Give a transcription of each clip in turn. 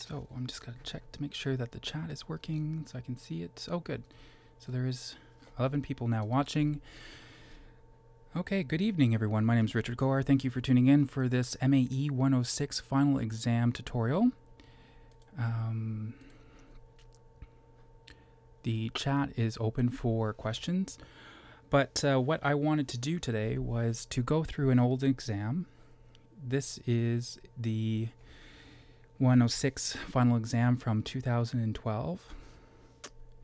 So I'm just going to check to make sure that the chat is working so I can see it. Oh, good. So there is 11 people now watching. Okay, good evening, everyone. My name is Richard Kohar. Thank you for tuning in for this MAE 106 final exam tutorial. The chat is open for questions, but what I wanted to do today was to go through an old exam. This is the 106 final exam from 2012,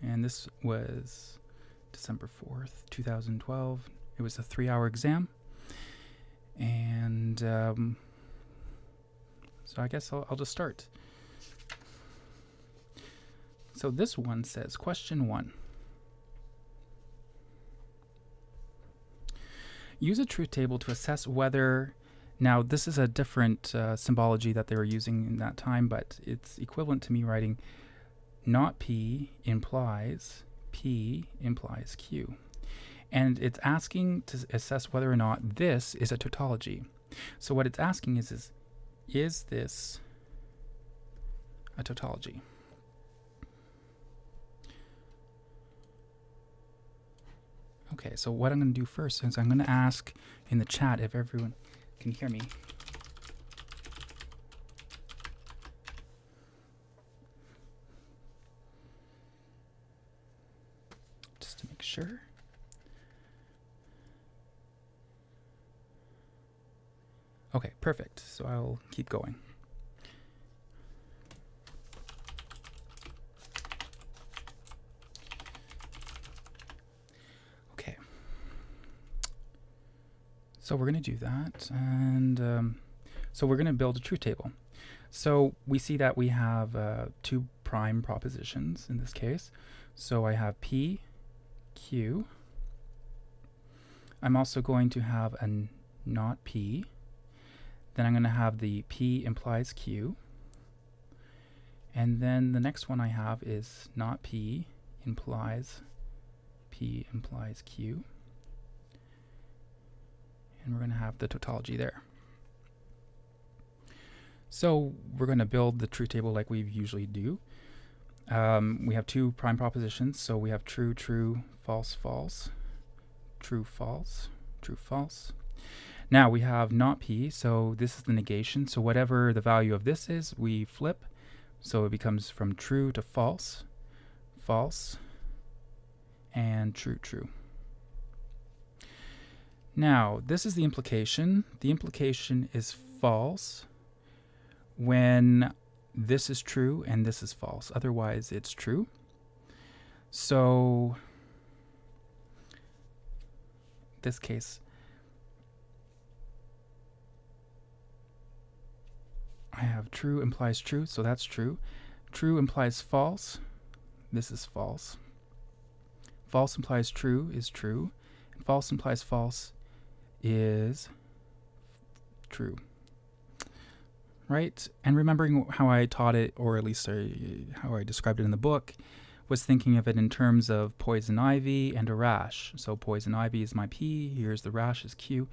and this was December 4th, 2012. It was a 3-hour exam, and so I guess I'll just start. So this one says, question 1. Use a truth table to assess whether, now this is a different symbology that they were using in that time, but it's equivalent to me writing not P implies Q. And it's asking to assess whether or not this is a tautology. So what it's asking is this a tautology? Okay, so what I'm going to do first is I'm going to ask in the chat if everyone can hear me. Just to make sure. Okay, perfect. So I'll keep going. Okay. So we're going to do that, and so we're going to build a truth table. So we see that we have 2 prime propositions in this case. So I have P, Q. I'm also going to have a not P. Then I'm going to have the P implies Q. And then the next one I have is not P implies Q. And we're going to have the tautology there. So we're going to build the truth table like we usually do. We have 2 prime propositions, so we have true, true, false, false, true, false, true, false. Now we have not P, so this is the negation. So whatever the value of this is, we flip. So it becomes from true to false, false, and true, true. Now this is the implication. The implication is false when this is true and this is false. Otherwise it's true. So this case, I have true implies true, so that's true. True implies false. This is false. False implies true is true. And false implies false is true. Right? And remembering how I taught it, or at least how I described it in the book, was thinking of it in terms of poison ivy and a rash. So poison ivy is my P, here's the rash is Q.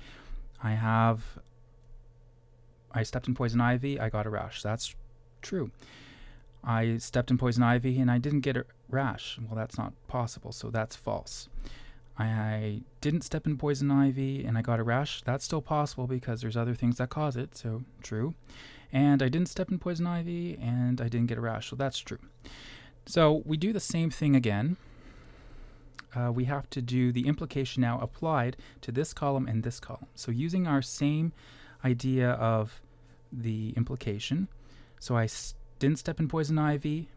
I stepped in poison ivy, I got a rash. That's true. I stepped in poison ivy and I didn't get a rash. Well, that's not possible, so that's false. I didn't step in poison ivy and I got a rash. That's still possible because there's other things that cause it, so true. And I didn't step in poison ivy and I didn't get a rash, so that's true. So we do the same thing again. We have to do the implication now applied to this column and this column. So using our same idea of the implication. So I didn't step in poison ivy,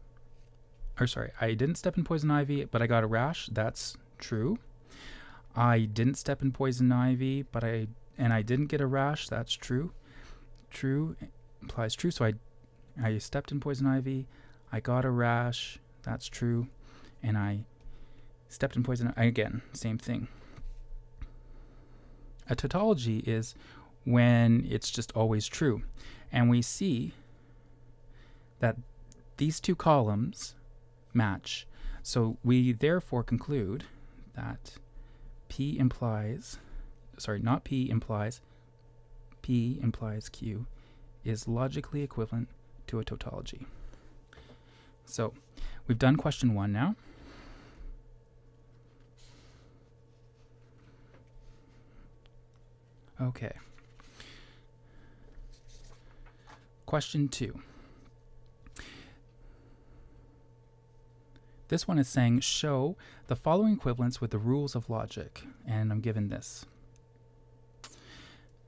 I didn't step in poison ivy, but I got a rash. That's true. I didn't step in poison ivy, but I didn't get a rash. That's true. True implies true. So I stepped in poison ivy, I got a rash. That's true. And I stepped in poison ivy. Again, same thing. A tautology is when it's just always true. And we see that these 2 columns match. So we therefore conclude that P implies Q is logically equivalent to a tautology. So we've done question 1 now. Okay. Question 2. This one is saying, show the following equivalence with the rules of logic. And I'm given this.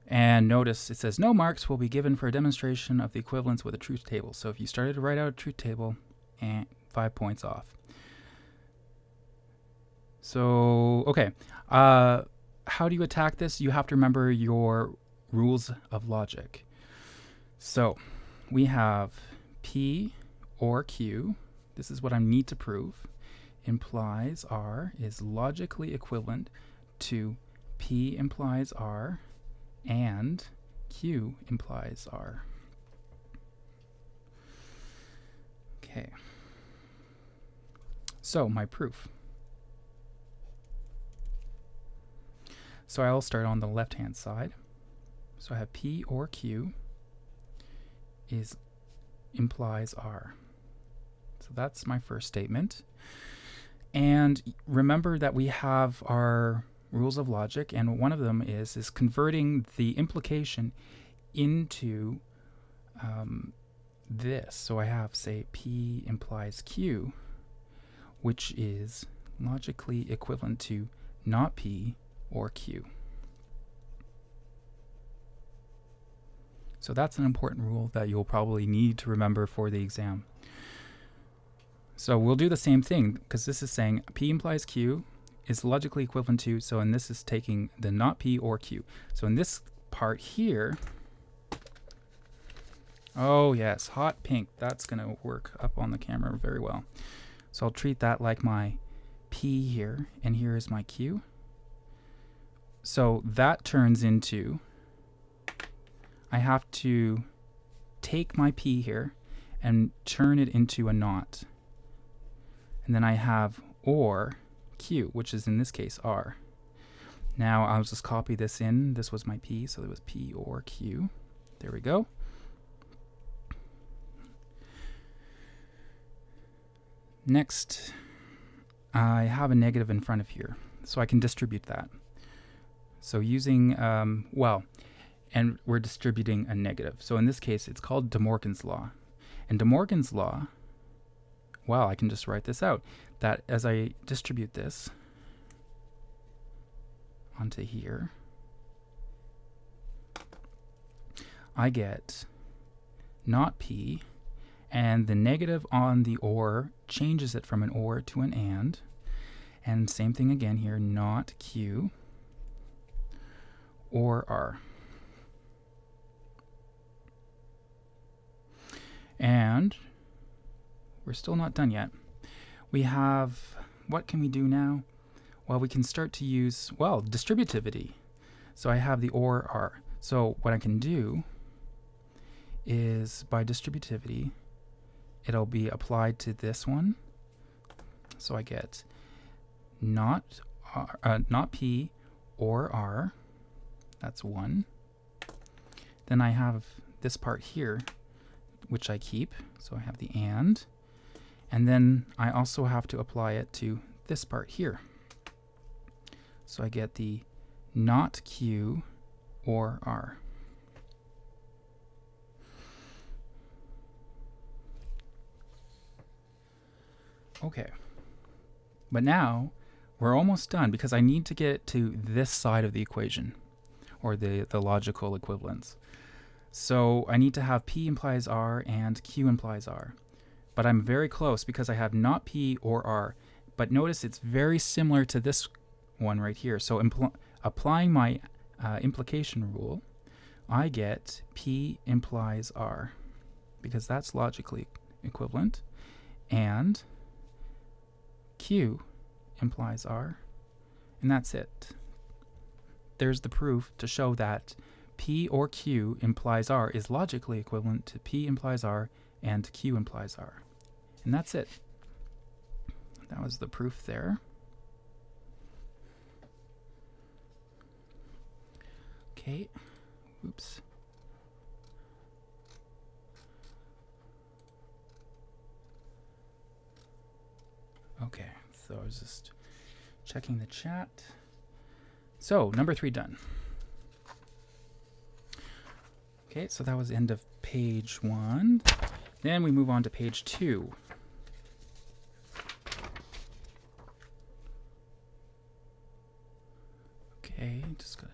And notice it says, no marks will be given for a demonstration of the equivalence with a truth table. So if you started to write out a truth table, 5 points off. So, okay. How do you attack this? You have to remember your rules of logic. So we have P or Q. This is what I need to prove. Implies R is logically equivalent to P implies R and Q implies R. Okay. So my proof. So I'll start on the left-hand side. So I have P or Q implies R. So that's my first statement. And remember that we have our rules of logic, and one of them is converting the implication into this. So I have, say, P implies Q, which is logically equivalent to not P or Q. So that's an important rule that you'll probably need to remember for the exam. So we'll do the same thing, because this is saying P implies Q is logically equivalent to, so and this is taking the not P or Q. So in this part here, oh yes, hot pink, that's going to work up on the camera very well. So I'll treat that like my P here, and here is my Q. So that turns into, I have to take my P here and turn it into a not. And then I have or Q, which is in this case R. Now I'll just copy this in. This was my P, so it was P or Q. There we go. Next, I have a negative in front of here, so I can distribute that. So using, well, and we're distributing a negative. So in this case, it's called De Morgan's law. And De Morgan's law, well, I can just write this out, that as I distribute this onto here, I get not P, and the negative on the or changes it from an or to an and same thing again here, not Q or R. And we're still not done yet. We have, what can we do now? Well, we can start to use, well, distributivity. So I have the or R. So what I can do is by distributivity, it'll be applied to this one. So I get not P or R. That's one. Then I have this part here, which I keep. So I have the and then I also have to apply it to this part here. So I get the not Q or R. Okay, but now we're almost done because I need to get to this side of the equation, or the logical equivalence. So I need to have P implies R and Q implies R. But I'm very close because I have not P or R. But notice it's very similar to this one right here. So applying my implication rule, I get P implies R because that's logically equivalent, and Q implies R, and that's it. There's the proof to show that P or Q implies R is logically equivalent to P implies R and Q implies R. And that's it. That was the proof there. Okay. Oops. Okay, so I was just checking the chat. So, number 3 done. Okay, so that was the end of page 1. Then we move on to page 2. Okay, just gotta...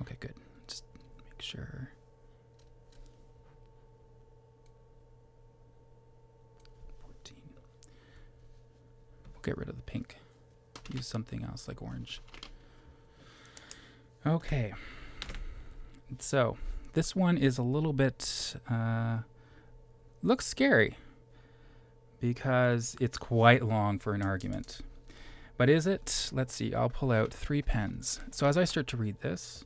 Okay, good. Just make sure. We'll get rid of the pink. Use something else like orange. Okay. So this one is a little bit looks scary because it's quite long for an argument. But is it? Let's see. I'll pull out 3 pens. So as I start to read this,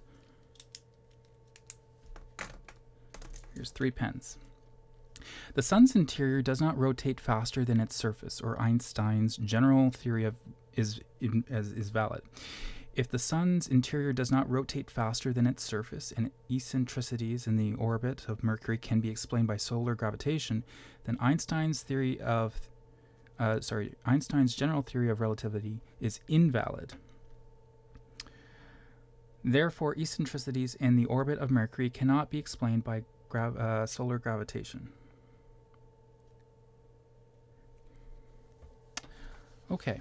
here's 3 pens. The sun's interior does not rotate faster than its surface, or Einstein's general theory is valid. If the sun's interior does not rotate faster than its surface and eccentricities in the orbit of Mercury can be explained by solar gravitation, then Einstein's general theory of relativity is invalid. Therefore, eccentricities in the orbit of Mercury cannot be explained by solar gravitation. Okay.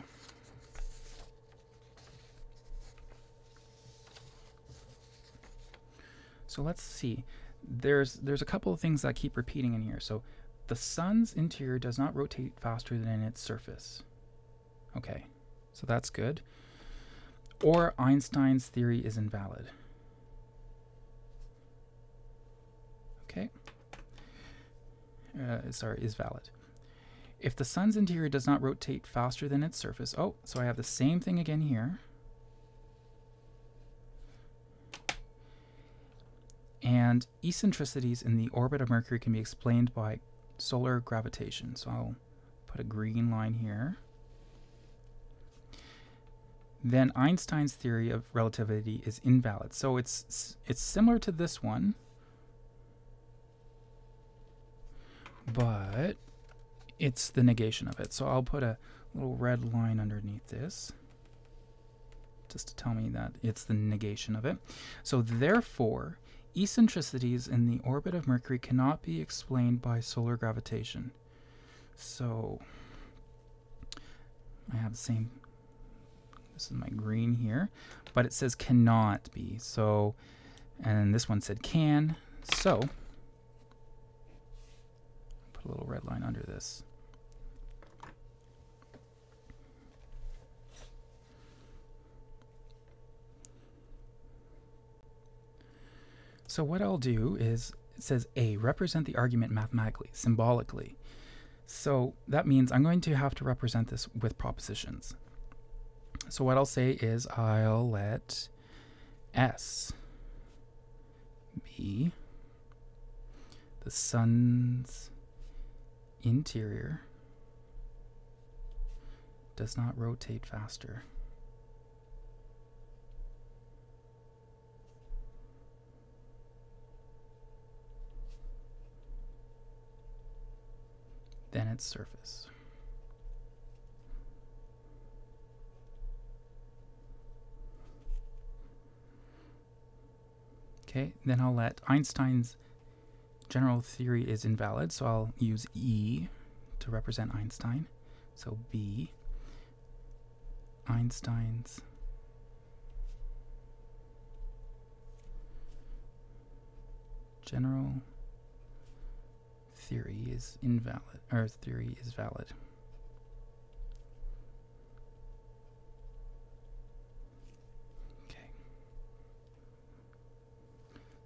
So let's see. There's a couple of things that keep repeating in here. So the sun's interior does not rotate faster than its surface. Okay, so that's good. Or Einstein's theory is invalid. Okay. Is valid. If the sun's interior does not rotate faster than its surface, oh, so I have the same thing again here. And eccentricities in the orbit of Mercury can be explained by solar gravitation. So I'll put a green line here. Then Einstein's theory of relativity is invalid. So it's similar to this one, but it's the negation of it. So I'll put a little red line underneath this just to tell me that it's the negation of it. So therefore, eccentricities in the orbit of Mercury cannot be explained by solar gravitation. So I have the same, this is my green here, but it says cannot be. So, and this one said can. So put a little red line under this. So what I'll do is, it says A, represent the argument mathematically, symbolically. So that means I'm going to have to represent this with propositions. So what I'll say is I'll let S be the sun's interior does not rotate faster than its surface. Okay, then I'll let Einstein's general theory is invalid, so I'll use E to represent Einstein. So B, Einstein's general theory is invalid, or theory is valid. Okay.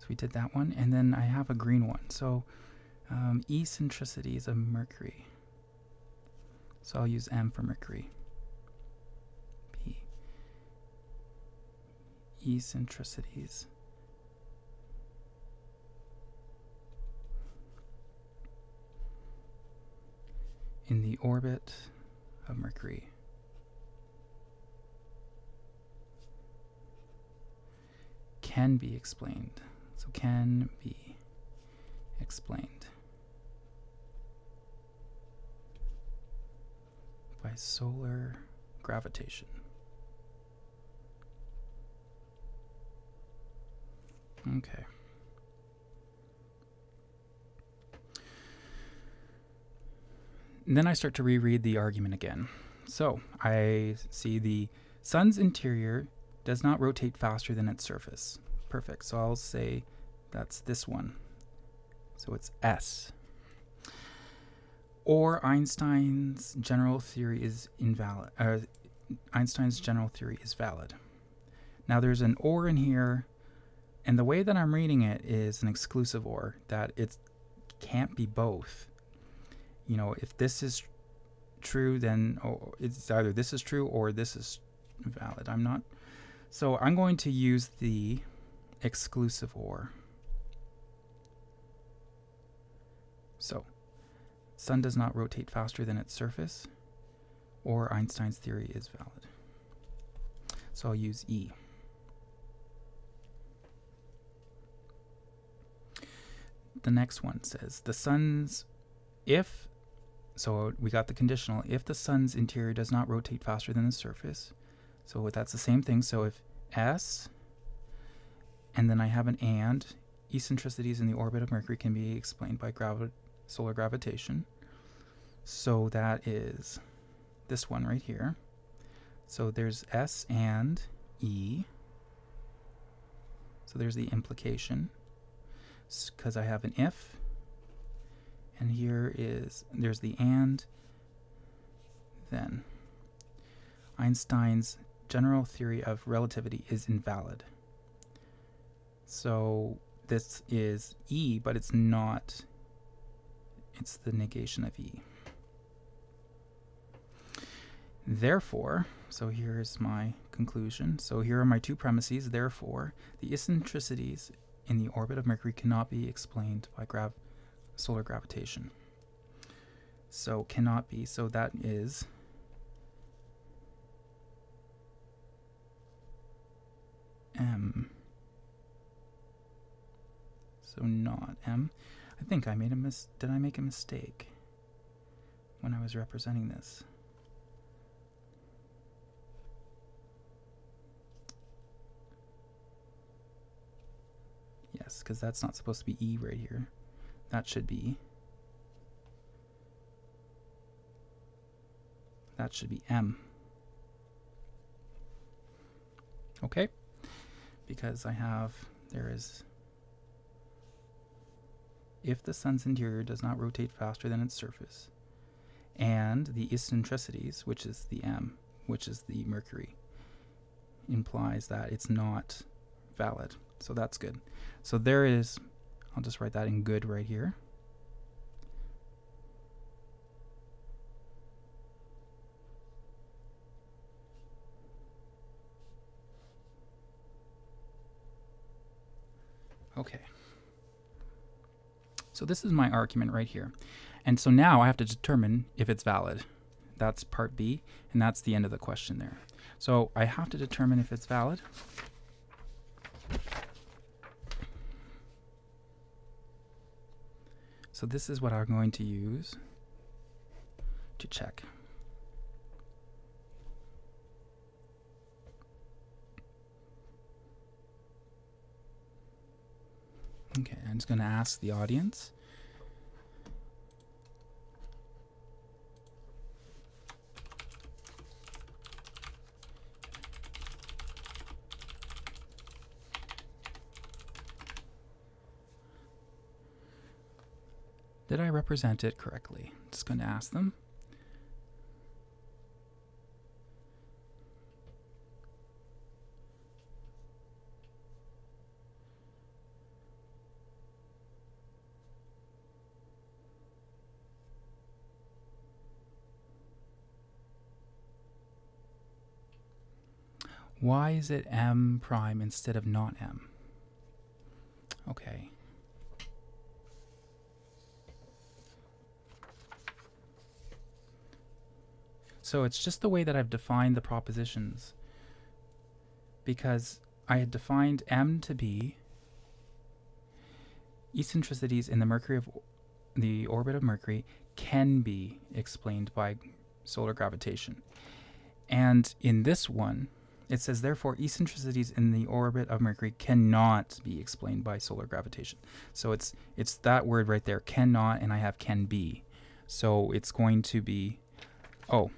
So we did that one, and then I have a green one. So eccentricities of Mercury. So I'll use M for Mercury. B. Eccentricities in the orbit of Mercury can be explained. So can be explained by solar gravitation. Okay. And then I start to reread the argument again. So I see the sun's interior does not rotate faster than its surface. Perfect. So I'll say that's this one. So it's S. Or Einstein's general theory is invalid. Einstein's general theory is valid. Now there's an or in here, and the way that I'm reading it is an exclusive or, that it can't be both. You know, if this is true, then it's either this is true or this is valid. So I'm going to use the exclusive or. So, sun does not rotate faster than its surface, or Einstein's theory is valid. So I'll use E. The next one says the sun's, so we got the conditional, if the sun's interior does not rotate faster than the surface. So that's the same thing. So if S, and then I have an and, eccentricities in the orbit of Mercury can be explained by solar gravitation. So that is this one right here. So there's S and E. So there's the implication, because I have an if, and there's the and, then Einstein's general theory of relativity is invalid. So this is E, but it's not, it's the negation of E. Therefore, so here's my conclusion. So here are my two premises. Therefore, the eccentricities in the orbit of Mercury cannot be explained by solar gravitation. So cannot be. So that is M. So not M. I think I made did I make a mistake when I was representing this? Yes, because that's not supposed to be E right here. That should be M. Okay? Because there is, if the sun's interior does not rotate faster than its surface, and the eccentricities, which is the M, which is the Mercury, implies that it's not valid. So that's good. So there is, I'll just write that in good right here. Okay. So this is my argument right here. And so now I have to determine if it's valid. That's part B, and that's the end of the question there. So I have to determine if it's valid. So this is what I'm going to use to check. Okay, I'm just going to ask the audience. Did I represent it correctly? Just going to ask them. Why is it M prime instead of not M? Okay. So it's just the way that I've defined the propositions, because I had defined M to be eccentricities in the orbit of Mercury can be explained by solar gravitation. And in this one, it says, therefore, eccentricities in the orbit of Mercury cannot be explained by solar gravitation. So it's that word right there, cannot, and I have can be. So it's going to be, oh,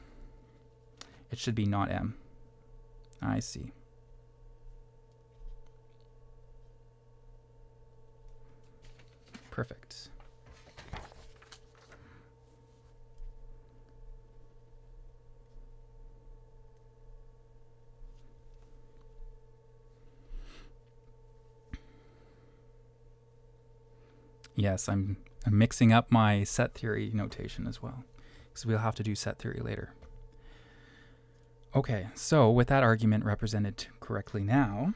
it should be not M. I see. Perfect. Yes, I'm mixing up my set theory notation as well, because we'll have to do set theory later. Okay, so with that argument represented correctly now,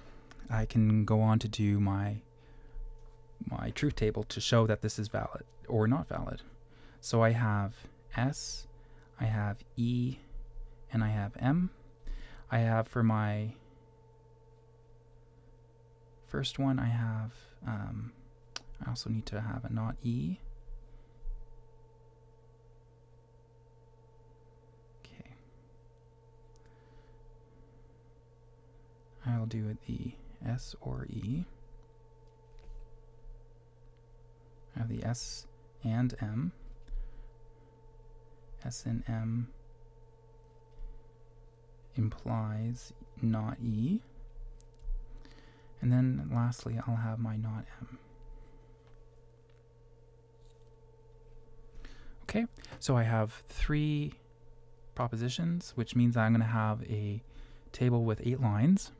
I can go on to do my truth table to show that this is valid or not valid. So I have S, I have E, and I have M. I have for my first one, I have, I also need to have a not E. Okay. I'll do it the S or E. I have the S and M. S and M implies not E. And then lastly, I'll have my not M. Okay, so I have 3 propositions, which means I'm going to have a table with 8 lines.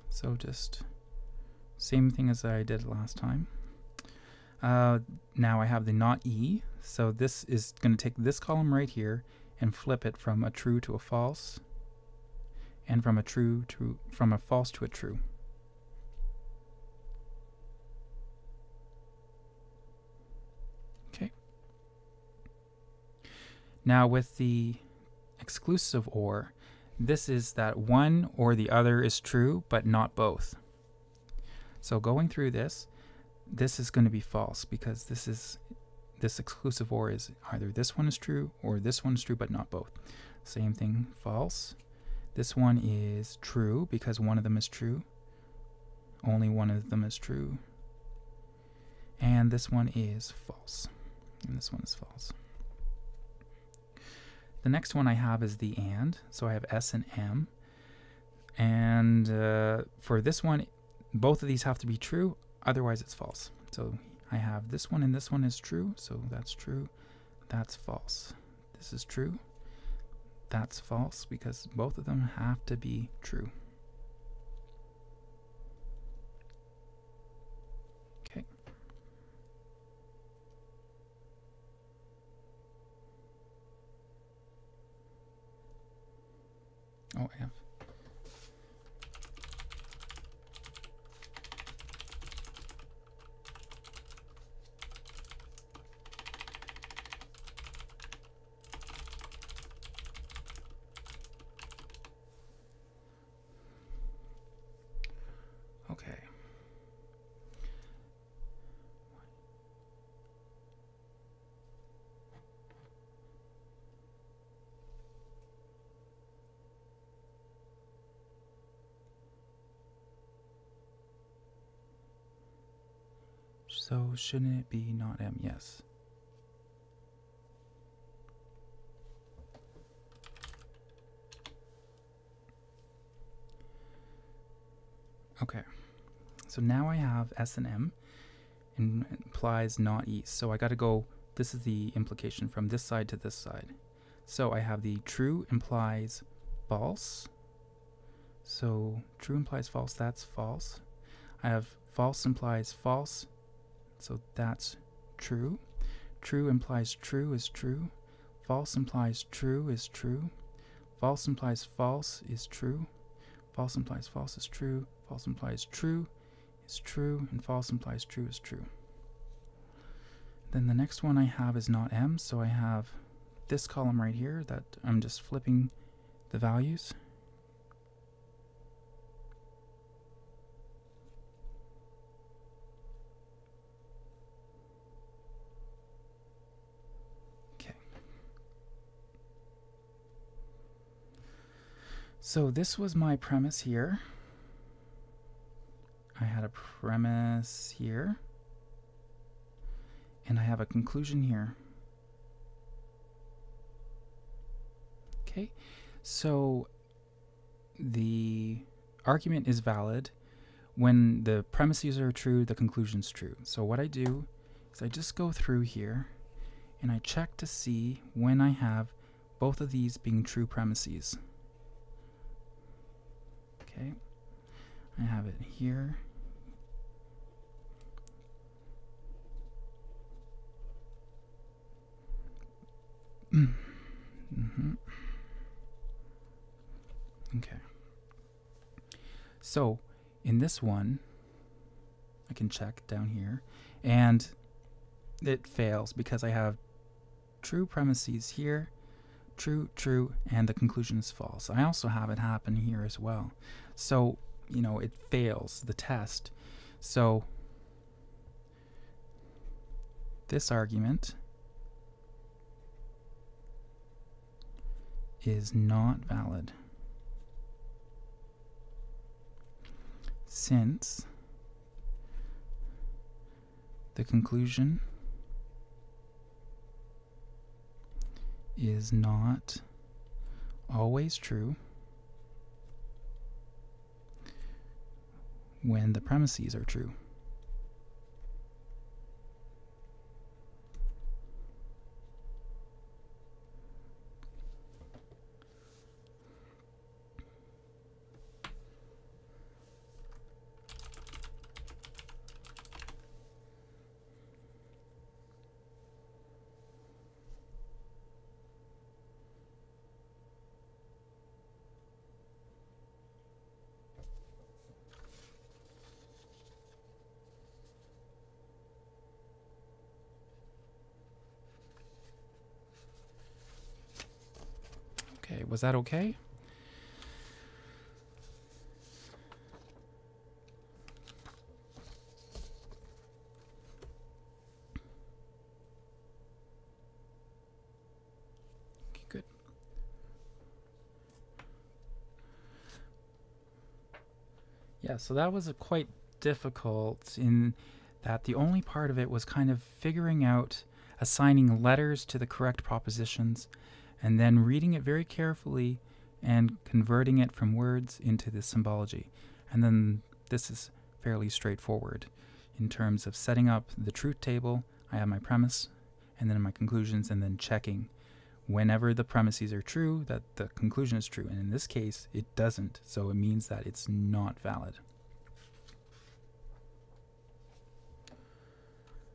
So just same thing as I did last time. Now I have the not E, so this is going to take this column right here and flip it from a true to a false, and from a false to a true. Okay. Now with the exclusive or, this is that one or the other is true, but not both. So going through this is going to be false, because this exclusive or is either this one is true or this one is true, but not both. Same thing, false. This one is true because one of them is true. Only one of them is true. And this one is false. And this one is false. The next one I have is the and. So I have S and M. And for this one, both of these have to be true, otherwise it's false. So I have this one and this one is true, so that's true. That's false. This is true. That's false, because both of them have to be true. Okay. Oh, I have. Okay. So shouldn't it be not M? Yes. Okay. So now I have S and M, and it implies not E. So I got to go, this is the implication from this side to this side. So I have the true implies false. So true implies false, that's false. I have false implies false, so that's true. True implies true is true. False implies true is true. False implies false is true. False implies false is true. False implies true is true. And false implies true is true. Then the next one I have is not M, so I have this column right here that I'm just flipping the values. Okay. So this was my premise here. I had a premise here. And I have a conclusion here. Okay, so the argument is valid when the premises are true, the conclusion's true. So what I do is I just go through here and I check to see when I have both of these being true premises. Okay, I have it here. Okay. So in this one, I can check down here, and it fails because I have true premises here, true, true, and the conclusion is false. I also have it happen here as well. So, you know, it fails the test. So this argument is not valid since the conclusion is not always true when the premises are true. Okay, was that okay? Okay, good. Yeah, so that was quite difficult in that the only part of it was kind of figuring out assigning letters to the correct propositions and then reading it very carefully and converting it from words into the symbology. And then this is fairly straightforward in terms of setting up the truth table. I have my premise and then my conclusions, and then checking whenever the premises are true that the conclusion is true. And in this case, it doesn't, so it means that it's not valid.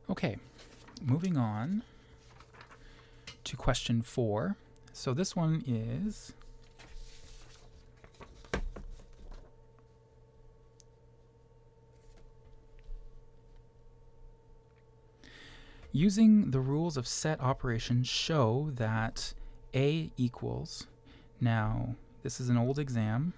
Okay, moving on to question 4. So this one is using the rules of set operations, show that A equals, now this is an old exam,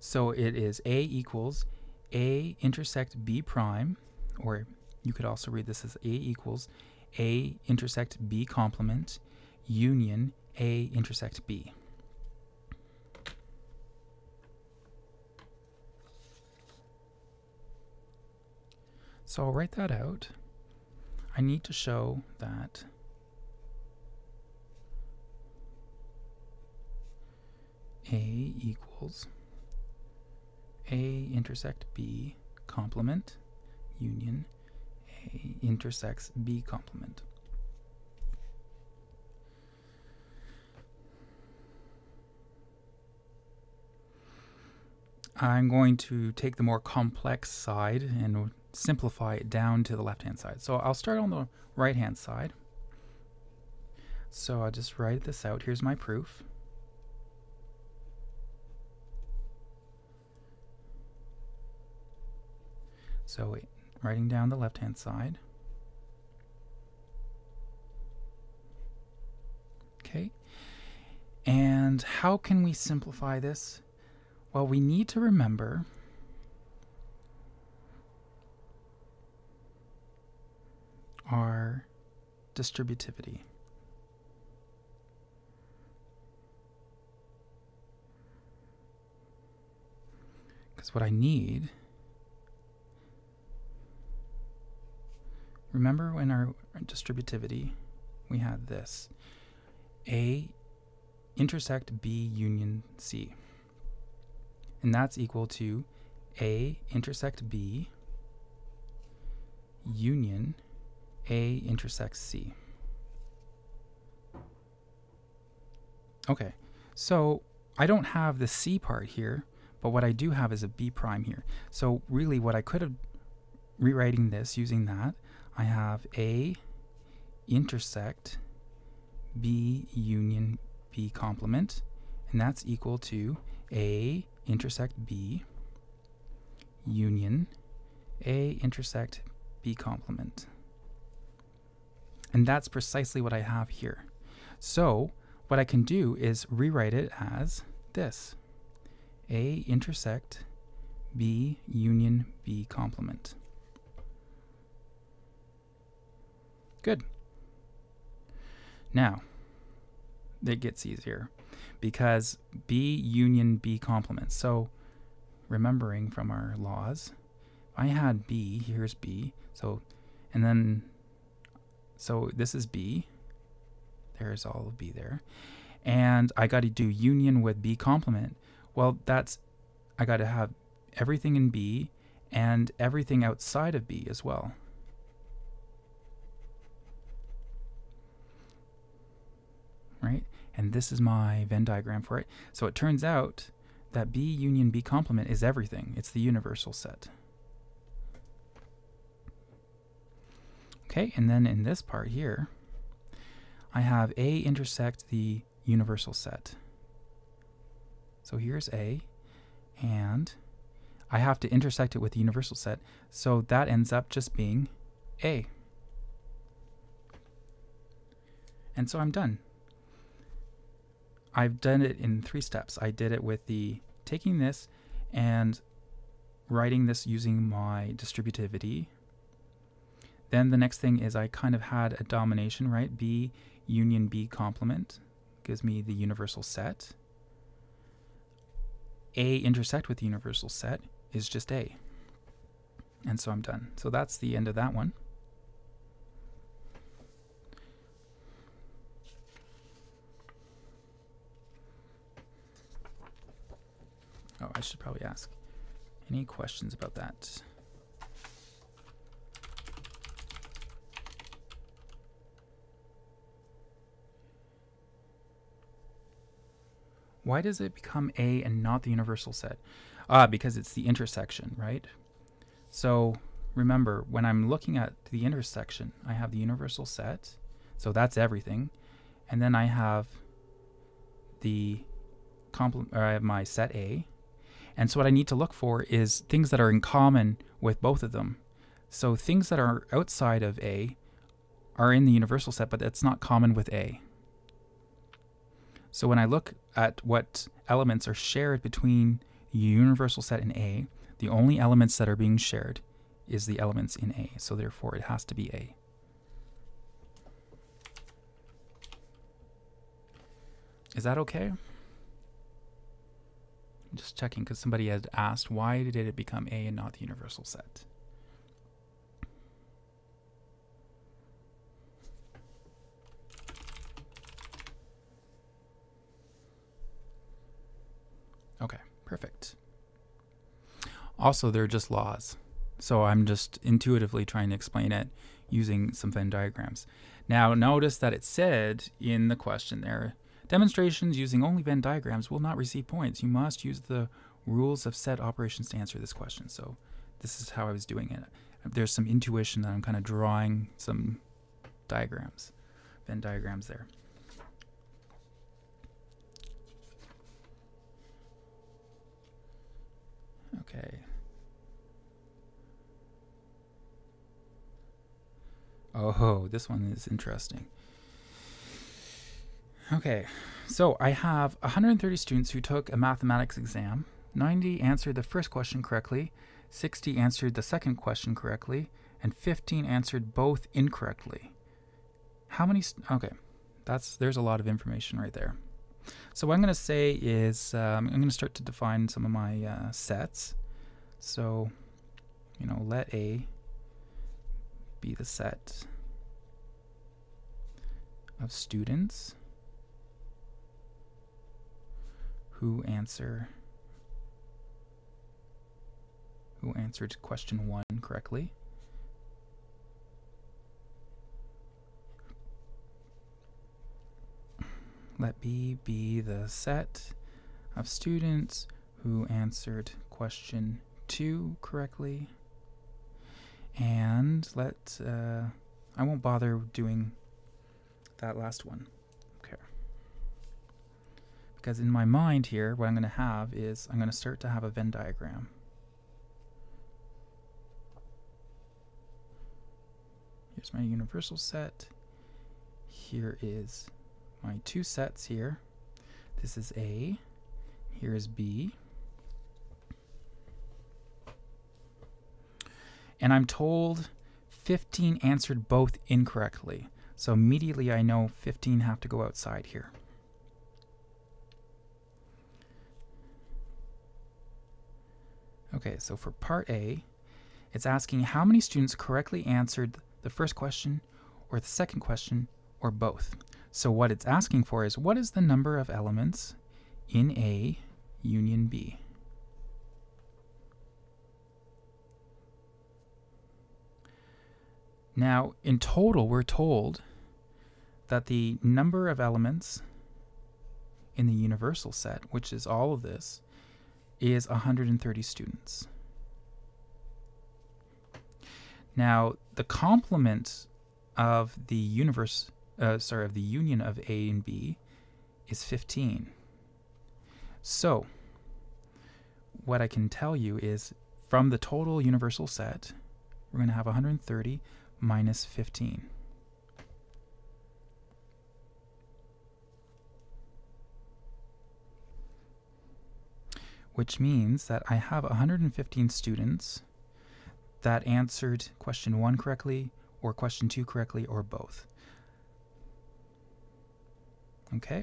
so it is A equals A intersect B prime, or you could also read this as A equals A intersect B complement union A intersect B. So I'll write that out. I need to show that A equals A intersect B complement union A intersects B complement. I'm going to take the more complex side and simplify it down to the left-hand side. So I'll start on the right-hand side. So I'll just write this out. Here's my proof. So writing down the left-hand side. Okay. And how can we simplify this? Well, we need to remember our distributivity. Because what I need, remember in our distributivity, we had this. A intersect B union C. And that's equal to A intersect B union A intersects C. Okay, so I don't have the C part here, but what I do have is a B prime here. So really what I could have, rewriting this using that, I have A intersect B union B complement, and that's equal to A intersect B union A intersect B complement. And that's precisely what I have here. So what I can do is rewrite it as this. A intersect B union B complement. Good. Now, it gets easier because B union B complement. So remembering from our laws, I had B, here's B, so, and then, so this is B, there's all of B there, and I got to do union with B complement. Well, that's, I got to have everything in B and everything outside of B as well. Right? And this is my Venn diagram for it. So it turns out that B union B complement is everything. It's the universal set. Okay, and then in this part here, I have A intersect the universal set. So here's A, and I have to intersect it with the universal set, so that ends up just being A. And so I'm done. I've done it in 3 steps. I did it with the taking this and writing this using my distributivity. Then the next thing is I kind of had a domination, right? B union B complement gives me the universal set. A intersect with the universal set is just A. And so I'm done. So that's the end of that one. Oh, I should probably ask any questions about that. Why does it become A and not the universal set? Because it's the intersection, right? So remember, when I'm looking at the intersection, I have the universal set, so that's everything, and then I have the I have my set A, and so what I need to look for is things that are in common with both of them. So things that are outside of A are in the universal set, but that's not common with A. So when I look at what elements are shared between universal set and A, the only elements that are being shared is the elements in A. So therefore it has to be A. Is that okay? I'm just checking because somebody had asked why did it become A and not the universal set? Okay, perfect. Also, they're just laws. So I'm just intuitively trying to explain it using some Venn diagrams. Now, notice that it said in the question there, demonstrations using only Venn diagrams will not receive points. You must use the rules of set operations to answer this question. So this is how I was doing it. There's some intuition that I'm kind of drawing some diagrams, Venn diagrams there. Okay. Oh, this one is interesting. Okay, so I have 130 students who took a mathematics exam. 90 answered the first question correctly, 60 answered the second question correctly, and 15 answered both incorrectly. How many? Okay, there's a lot of information right there. So what I'm going to say is I'm going to start to define some of my sets. So, let A be the set of students who answered question 1 correctly. Let B be the set of students who answered question 2 correctly. And I won't bother doing that last one. Okay. Because in my mind here, what I'm going to have is I'm going to start to have a Venn diagram. Here's my universal set. Here is my two sets here. This is A. Here is B. And I'm told 15 answered both incorrectly. So immediately I know 15 have to go outside here. Okay, so for part A, it's asking how many students correctly answered the first question or the second question or both. So what it's asking for is what is the number of elements in A union B? Now, in total, we're told that the number of elements in the universal set, which is all of this, is 130 students. Now, the complement of the union of A and B is 15. So, what I can tell you is from the total universal set, we're going to have 130 minus 15. Which means that I have 115 students that answered question 1 correctly, or question 2 correctly, or both. Okay,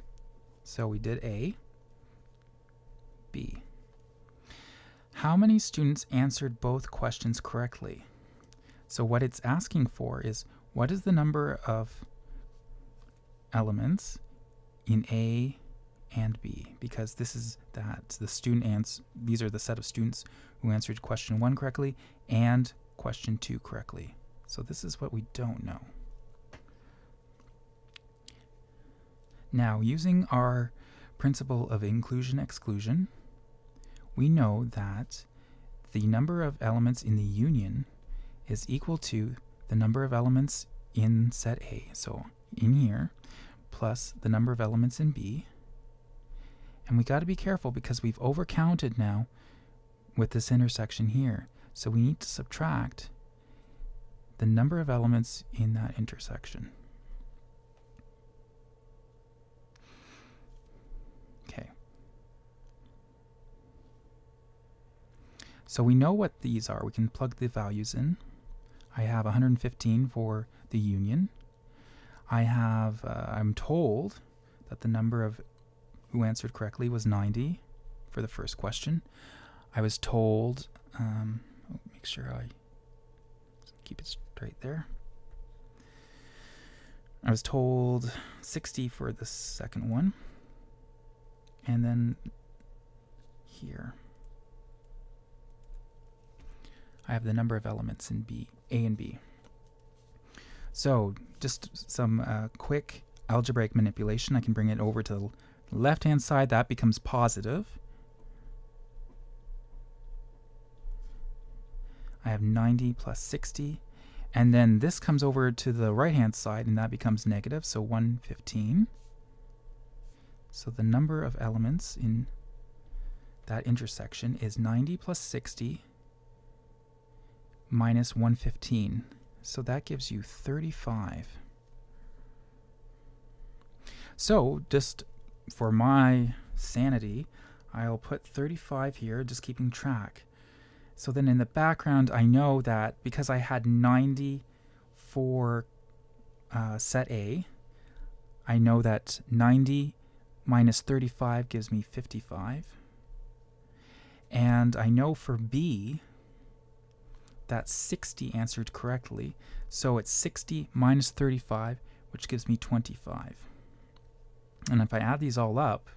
so we did A, B. How many students answered both questions correctly? So what it's asking for is what is the number of elements in A and B, because this is these are the set of students who answered question 1 correctly and question 2 correctly. So this is what we don't know. Now, using our principle of inclusion-exclusion, we know that the number of elements in the union is equal to the number of elements in set A, so in here, plus the number of elements in B. And we got to be careful because we've overcounted now with this intersection here. So we need to subtract the number of elements in that intersection. Okay. So we know what these are. We can plug the values in. I have 115 for the union. I'm told that the number of who answered correctly was 90 for the first question. I was told, make sure I keep it straight there. I was told 60 for the second one. And then here, I have the number of elements in A and B. So just some quick algebraic manipulation. I can bring it over to the left-hand side. That becomes positive. I have 90 plus 60. And then this comes over to the right-hand side, and that becomes negative, so 115. So the number of elements in that intersection is 90 plus 60 minus 115. So that gives you 35. So just for my sanity, I'll put 35 here, just keeping track. So then in the background, I know that because I had 90 for set A, I know that 90 minus 35 gives me 55. And I know for B that 60 answered correctly. So it's 60 minus 35, which gives me 25. And if I add these all up,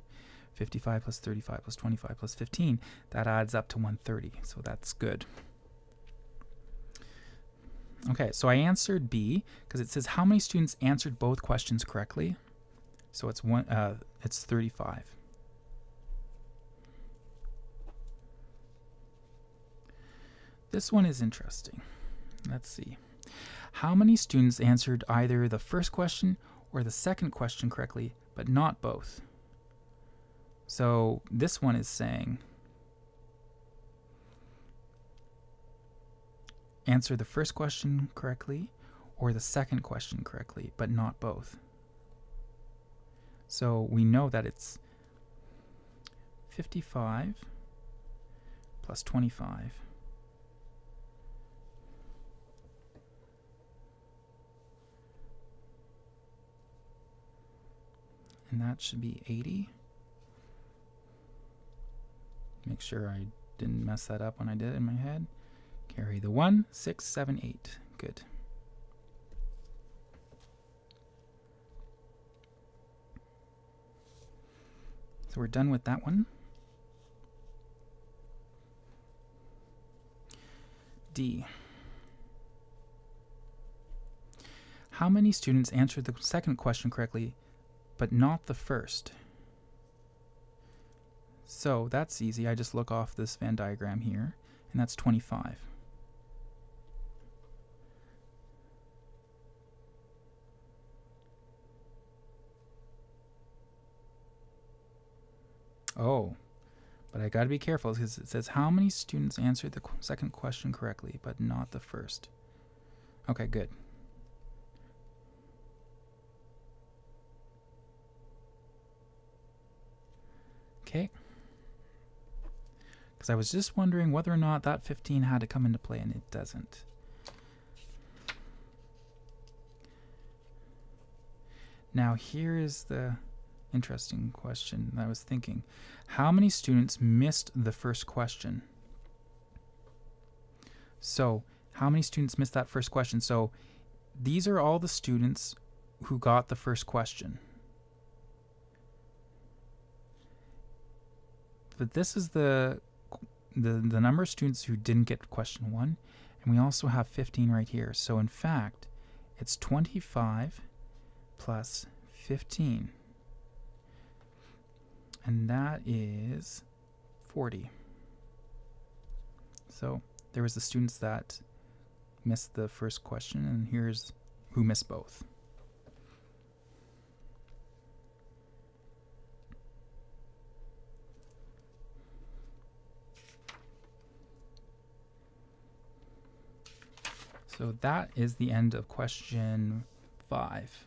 55 plus 35 plus 25 plus 15, that adds up to 130. So that's good. Okay, so I answered B because it says how many students answered both questions correctly. So it's 35. This one is interesting. Let's see. How many students answered either the first question or the second question correctly, but not both? So this one is saying answer the first question correctly or the second question correctly, but not both. So we know that it's 55 plus 25 and that should be 80. Make sure I didn't mess that up when I did it in my head. Carry the 1, 6, 7, 8. Good. So we're done with that one. D. How many students answered the second question correctly, but not the first? So that's easy. I just look off this Venn diagram here, and that's 25. Oh, but I got to be careful because it says how many students answered the second question correctly, but not the first. Okay, good. Okay. Because I was just wondering whether or not that 15 had to come into play, and it doesn't. Now here is the interesting question that I was thinking. How many students missed the first question? So how many students missed that first question? So these are all the students who got the first question. But this is the number of students who didn't get question 1, and we also have 15 right here. So in fact, it's 25 plus 15. And that is 40. So there was the students that missed the first question, and here's who missed both. So that is the end of question 5.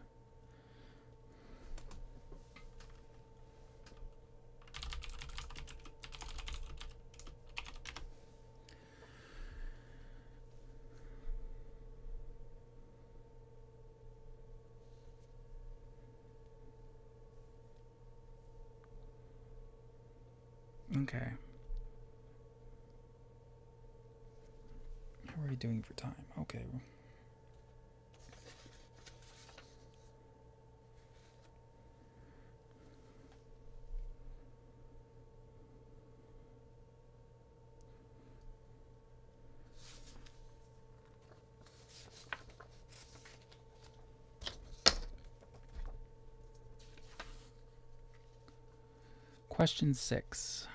Okay. How are we doing for time? Okay. Question 6.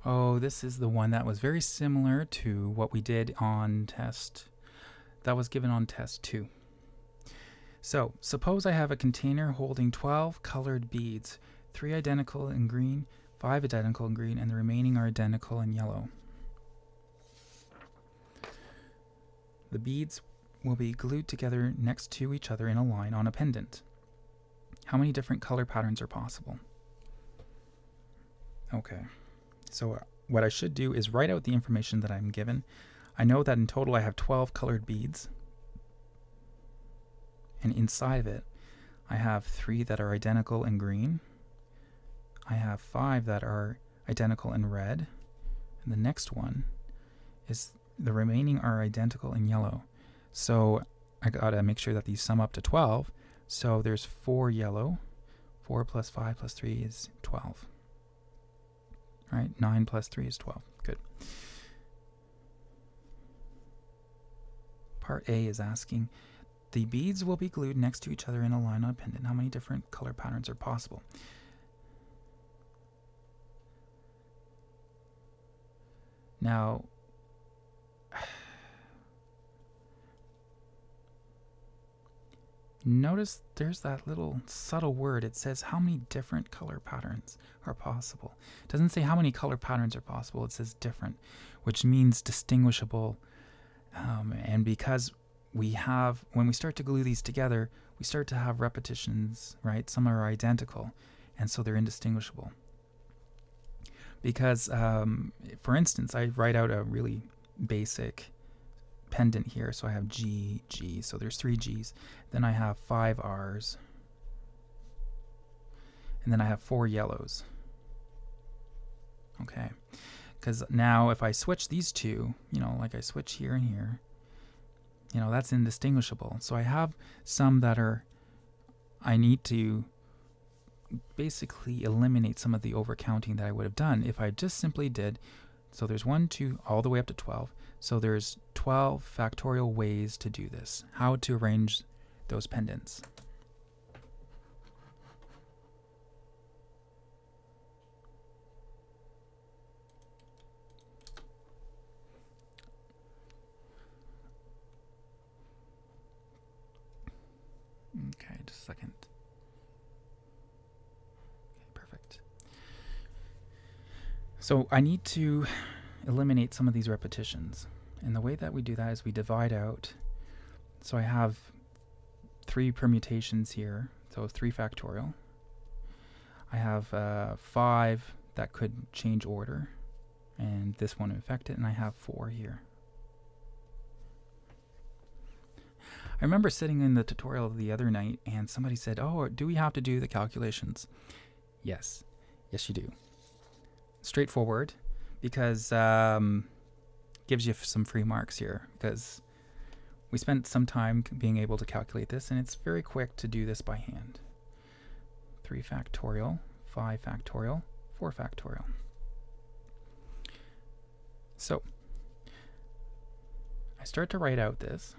Oh, this is the one that was very similar to what we did on test, that was given on test 2. So, suppose I have a container holding 12 colored beads, 3 identical in green, 5 identical in green, and the remaining are identical in yellow. The beads will be glued together next to each other in a line on a pendant. How many different color patterns are possible? Okay, so what I should do is write out the information that I'm given. I know that in total I have 12 colored beads, and inside of it I have 3 that are identical in green. I have 5 that are identical in red, and the next one is the remaining are identical in yellow. So I gotta make sure that these sum up to 12. So there's 4 yellow. 4 plus 5 plus 3 is 12. Right? 9 plus 3 is 12. Good. Part A is asking, the beads will be glued next to each other in a line on a pendant. How many different color patterns are possible? Now, notice there's that little subtle word. It says how many different color patterns are possible. It doesn't say how many color patterns are possible. It says different, which means distinguishable. And because we have, when we start to glue these together, we start to have repetitions, right? Some are identical, and so they're indistinguishable. Because, for instance, I write out a really basic pendant here. So I have G, G, so there's 3 G's. Then I have 5 R's. And then I have 4 yellows. Okay. Because now if I switch these two, you know, like I switch here and here, you know, that's indistinguishable. So I have some that are, I need to basically eliminate some of the overcounting that I would have done if I just simply did, so there's 1, 2, all the way up to 12. So there's 12 factorial ways to do this, how to arrange those pendants. Okay, just a second. So I need to eliminate some of these repetitions. And the way that we do that is we divide out. So I have 3 permutations here, so 3 factorial. I have 5 that could change order, and this won't affect it, and I have 4 here. I remember sitting in the tutorial the other night, and somebody said, oh, do we have to do the calculations? Yes. Yes, you do. Straightforward, because gives you some free marks here, because we spent some time being able to calculate this, and it's very quick to do this by hand. 3 factorial, 5 factorial, 4 factorial. So I start to write out this.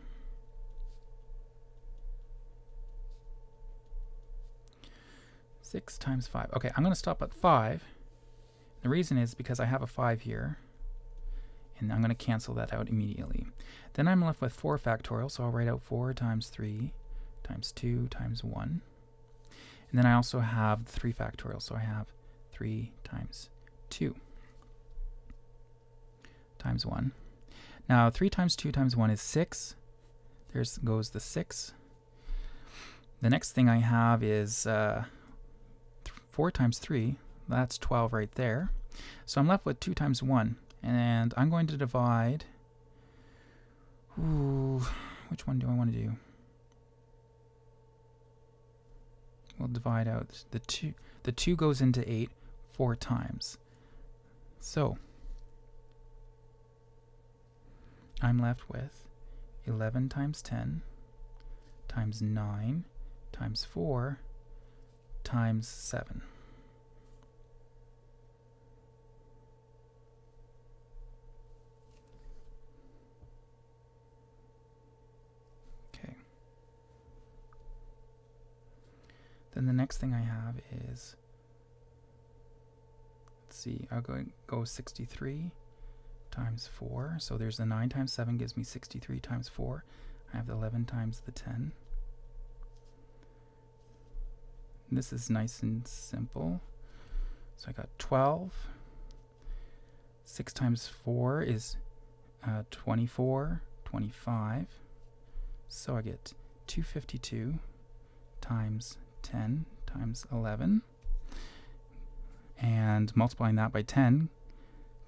Six times 5. Okay, I'm going to stop at 5. The reason is because I have a 5 here, and I'm going to cancel that out immediately. Then I'm left with 4 factorial, so I'll write out 4 times 3 times 2 times 1. And then I also have 3 factorial, so I have 3 times 2 times 1. Now 3 times 2 times 1 is 6. There goes the 6. The next thing I have is 4 times 3. That's 12 right there. So I'm left with 2 times 1. And I'm going to divide. Ooh, which one do I want to do? We'll divide out the 2. The 2 goes into 8 4 times. So I'm left with 11 times 10 times 9 times 4 times 7. Then the next thing I have is, let's see, I'll go 63 times 4. So there's the 9 times 7 gives me 63 times 4. I have the 11 times the 10. And this is nice and simple. So I got 12. 6 times 4 is 24, 25. So I get 252 times 10 times 11. And multiplying that by 10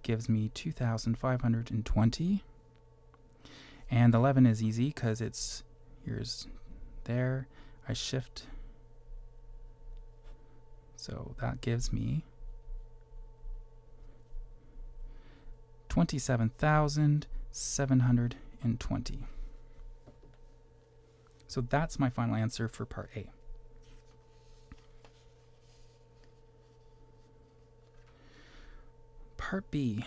gives me 2,520. And 11 is easy because it's, here's there. I shift. So that gives me 27,720. So that's my final answer for part A. Part B.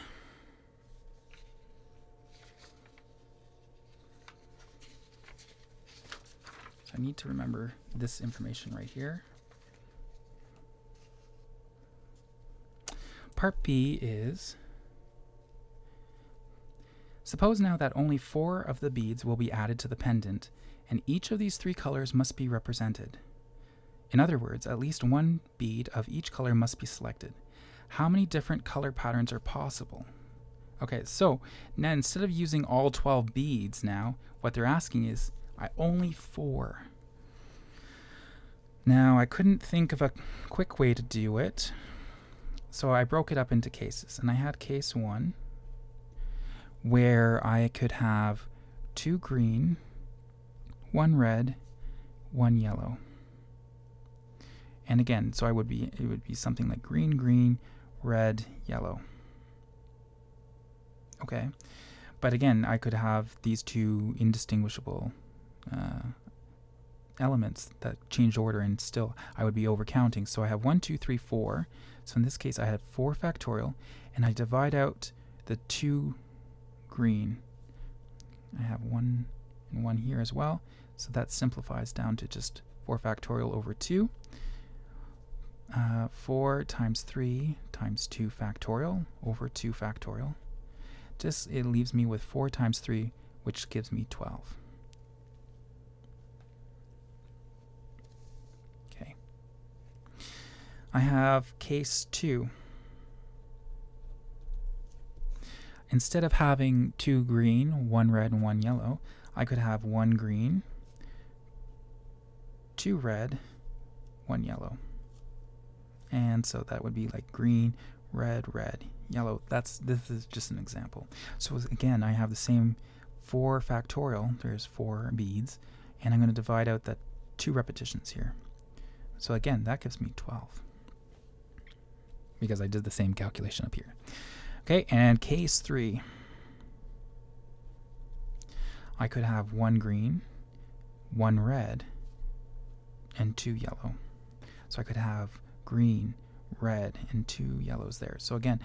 So I need to remember this information right here. Part B is, suppose now that only 4 of the beads will be added to the pendant, and each of these 3 colors must be represented. In other words, at least 1 bead of each color must be selected. How many different color patterns are possible? Okay, so now instead of using all 12 beads now, what they're asking is, only 4. Now, I couldn't think of a quick way to do it, so I broke it up into cases. And I had case 1, where I could have 2 green, 1 red, 1 yellow. And again, so it would be something like green, green, red, yellow. Okay, but again, I could have these 2 indistinguishable elements that change order, and still I would be overcounting. So I have 1, 2, 3, 4. So in this case, I have 4 factorial, and I divide out the 2 green. I have 1 and 1 here as well, so that simplifies down to just 4 factorial over 2. 4 times 3 times 2 factorial over 2 factorial. It leaves me with 4 times 3, which gives me 12. Okay. I have case 2. Instead of having 2 green, 1 red, and 1 yellow, I could have 1 green, 2 red, 1 yellow. And so that would be like green, red, red, yellow. This is just an example. So again, I have the same 4 factorial. There's 4 beads, and I'm going to divide out that 2 repetitions here. So again, that gives me 12 because I did the same calculation up here. Okay, and case 3. I could have 1 green, 1 red, and 2 yellow. So I could have green, red, and 2 yellows there. So again,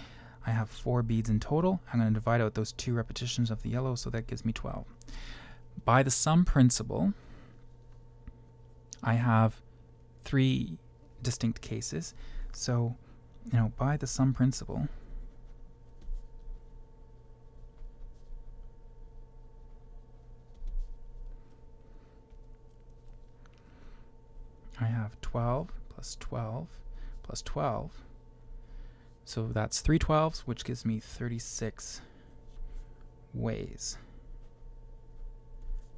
I have 4 beads in total. I'm going to divide out those 2 repetitions of the yellow, so that gives me 12. By the sum principle, I have 3 distinct cases. So, by the sum principle, I have 12 plus 12 plus 12. So that's 3 12s, which gives me 36 ways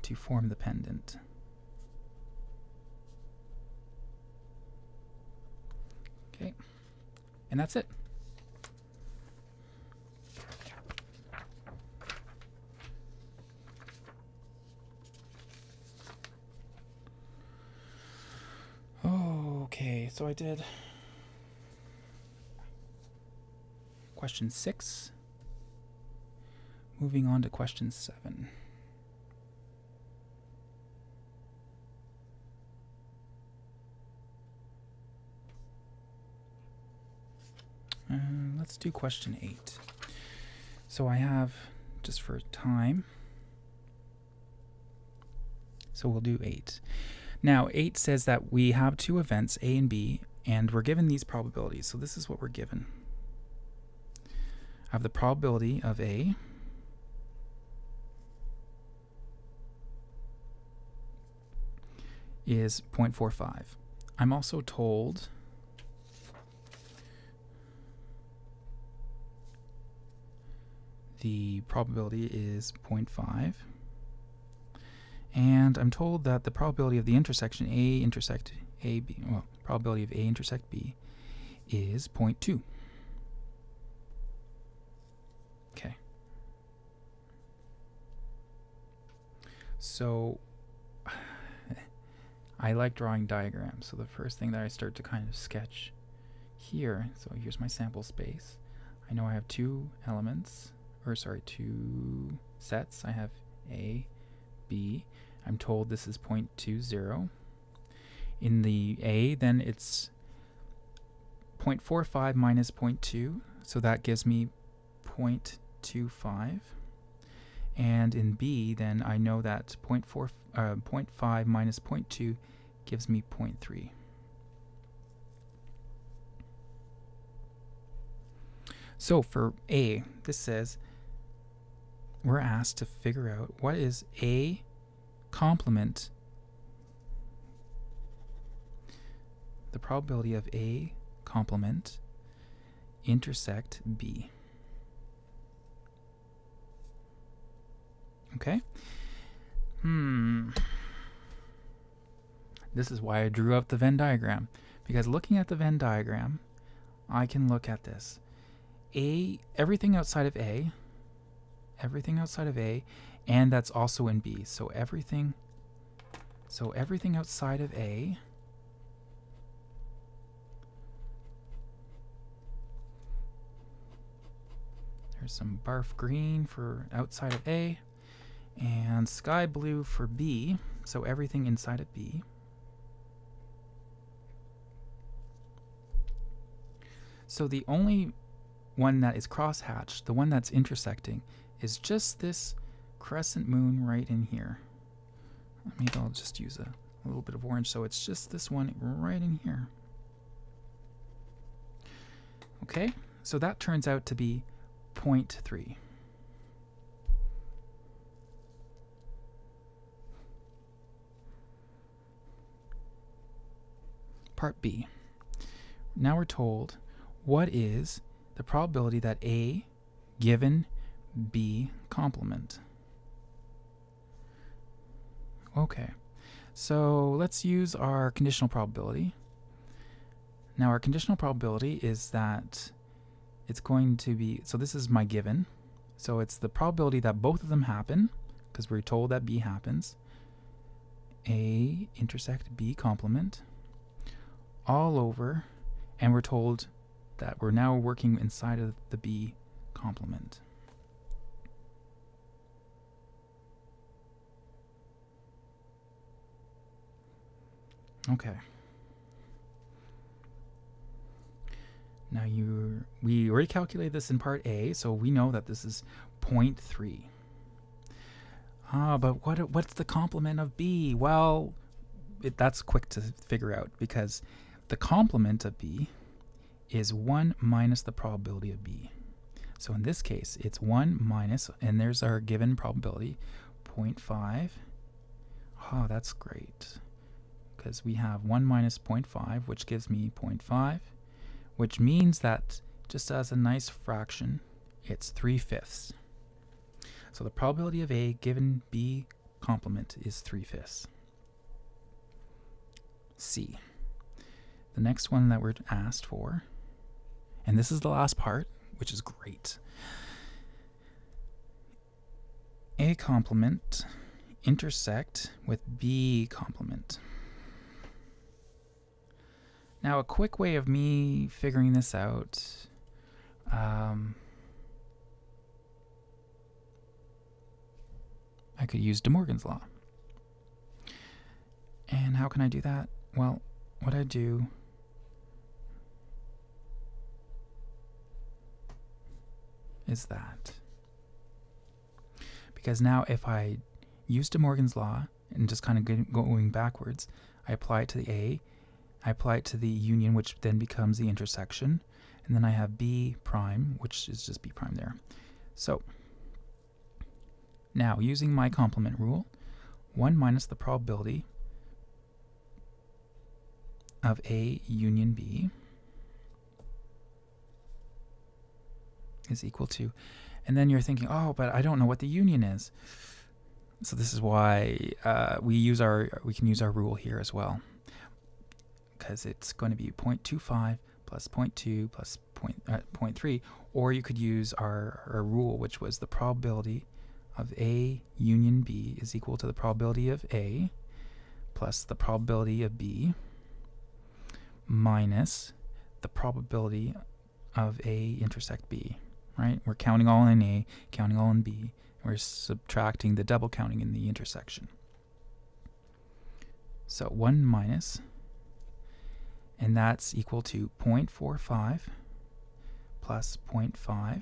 to form the pendant. Okay, and that's it. Okay, so I did question 6. Moving on to question 7. Let's do question 8. So I have, just for time, so we'll do 8. Now, 8 says that we have 2 events, A and B, and we're given these probabilities. So this is what we're given. I have the probability of A is 0.45. I'm also told the probability is 0.5. And I'm told that the probability of the intersection A intersect AB, well, probability of A intersect B is 0.2. Okay. So I like drawing diagrams. So the first thing that I start to kind of sketch here, so here's my sample space. I know I have two elements, or sorry, two sets. I have A, B. I'm told this is 0.20. In the A, then it's 0.45 minus 0.2, so that gives me 0.25. And in B, then I know that 0.5 minus 0.2 gives me 0.3. So for A, this says we're asked to figure out what is A complement, the probability of A complement intersect B. Okay? This is why I drew up the Venn diagram, because looking at the Venn diagram, I can look at this. Everything outside of A, and that's also in B. So everything outside of A there's some barf green for outside of A and sky blue for B, so everything inside of B. So the only one that is crosshatched, the one that's intersecting, is just this crescent moon right in here. Maybe I'll just use a little bit of orange, so it's just this one right in here. Okay, so that turns out to be 0.3. Part B. Now we're told what is the probability that A given B complement. Okay, so let's use our conditional probability. Now our conditional probability is that it's going to be, so this is my given, so it's the probability that both of them happen, because we're told that B happens, A intersect B complement, all over, and we're told that we're now working inside of the B complement. Okay. Now we already calculated this in part A, so we know that this is 0.3. But what's the complement of B? Well, that's quick to figure out, because the complement of B is 1 minus the probability of B. So in this case, it's 1 minus, and there's our given probability, 0.5. Oh, that's great, because we have 1 minus 0.5, which gives me 0.5, which means that, just as a nice fraction, it's 3/5. So the probability of A given B complement is 3/5. C. The next one that we're asked for, and this is the last part, which is great. A complement intersect with B complement. Now, a quick way of me figuring this out, I could use De Morgan's law. And how can I do that? Well, what I do is that. Because now if I use De Morgan's law and just kind of going backwards, I apply it to the A, I apply it to the union, which then becomes the intersection, and then I have B prime, which is just B prime there. So now, using my complement rule, 1 minus the probability of A union B is equal to, And then you're thinking, oh, but I don't know what the union is. So this is why we can use our rule here as well, because it's going to be 0.25 plus 0.2 plus 0.3, or you could use our rule, which was the probability of A union B is equal to the probability of A plus the probability of B minus the probability of A intersect B, right? We're counting all in A, counting all in B, and we're subtracting the double counting in the intersection. So 1 minus, and that's equal to 0.45 plus 0.5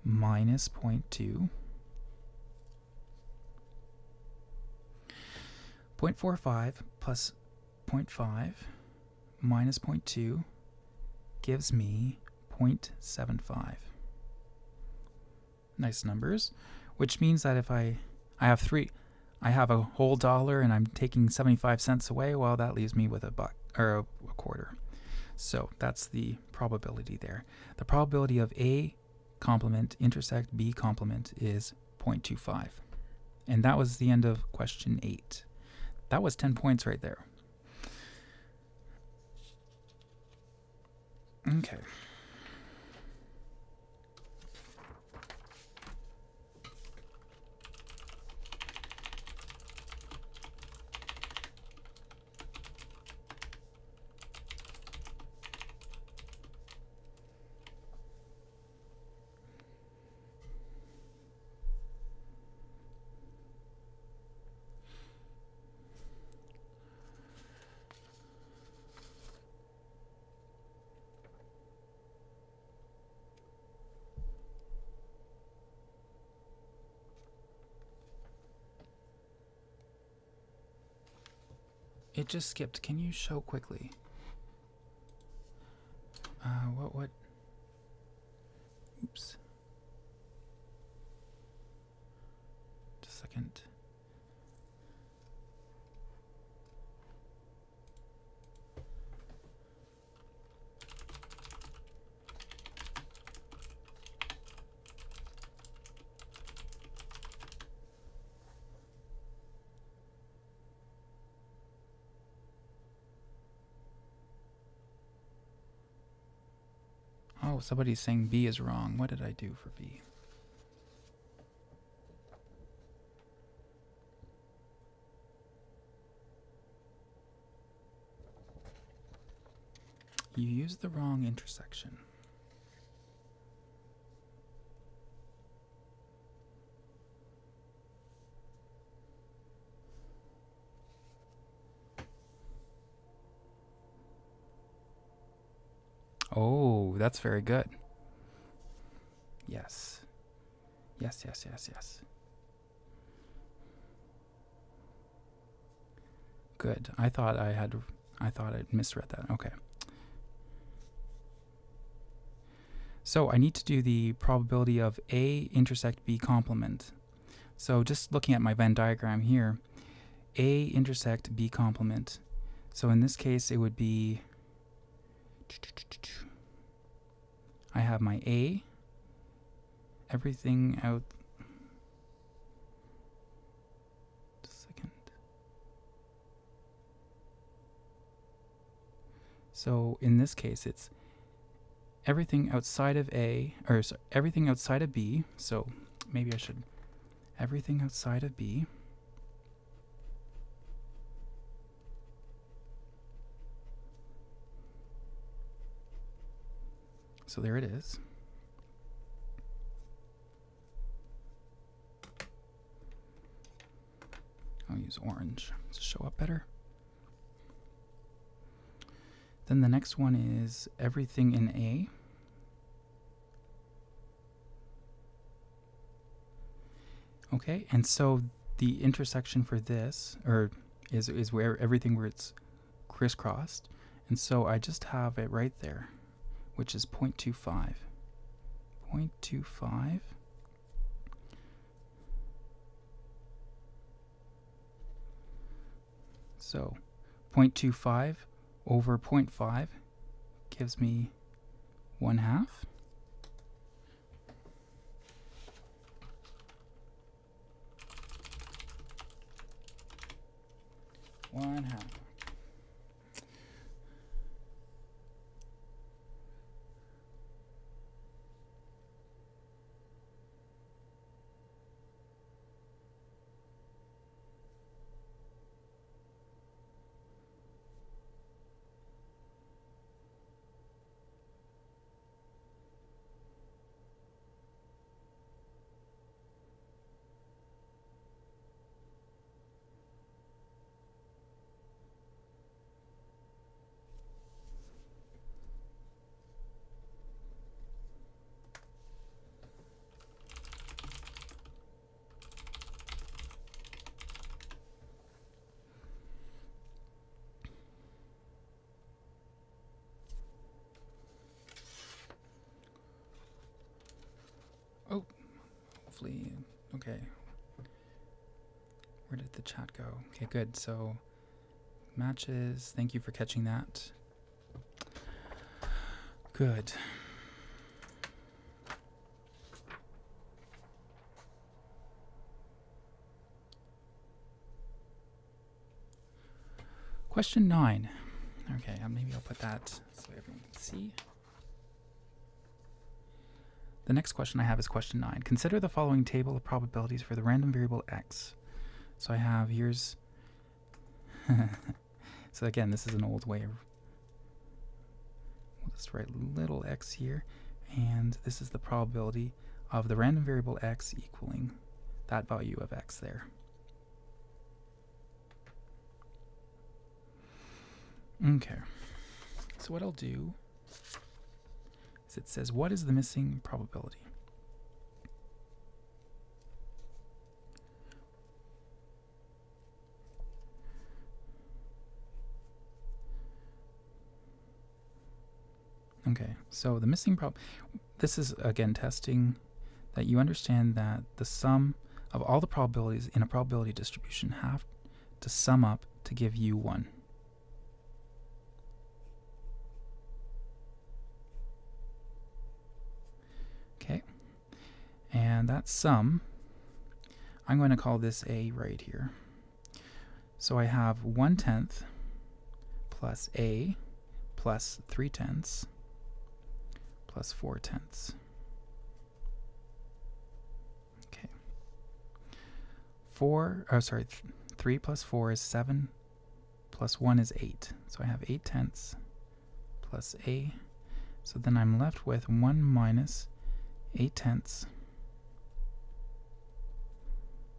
minus 0.2. 0.45 plus 0.5 minus 0.2 gives me 0.75. Nice numbers, which means that if I have a whole dollar and I'm taking 75 cents away, well, that leaves me with a buck or a quarter. So that's the probability there. The probability of A complement intersect B complement is 0.25. And that was the end of question 8. That was 10 points right there. Okay. It just skipped. Can you show quickly? What? Oops. Just a second. Oh, somebody's saying B is wrong. What did I do for B? You used the wrong intersection. Oh, that's very good. Yes. Yes, yes, yes, yes. Good. I thought I'd misread that. Okay. So I need to do the probability of A intersect B complement. So just looking at my Venn diagram here, A intersect B complement. So in this case, it would be, I have my A, everything out. Just a second. So in this case, it's everything outside of A, or sorry, everything outside of B. So maybe I should, everything outside of B. So there it is. I'll use orange to show up better. Then the next one is everything in A. Okay, and so the intersection for this, is where everything where it's crisscrossed. And so I just have it right there, which is 0.25. 0.25. So 0.25 over 0.5 gives me 1/2. 1/2. Oh, hopefully, okay. Where did the chat go? Okay, good. So matches, thank you for catching that. Good. Question 9. Okay, maybe I'll put that so everyone can see. The next question I have is question 9. Consider the following table of probabilities for the random variable x. So I have, here's, so again, this is an old way of, we'll just write little x here, and this is the probability of the random variable x equaling that value of x there. Okay, so what I'll do is it says, what is the missing probability? Okay, so the missing this is again testing that you understand that the sum of all the probabilities in a probability distribution have to sum up to give you 1. Okay, and that sum, I'm going to call this A right here. So I have 1/10 plus A plus 3/10 plus 4/10. Okay. 3 plus 4 is 7 plus 1 is 8. So I have 8/10 plus A. So then I'm left with 1 minus 8/10.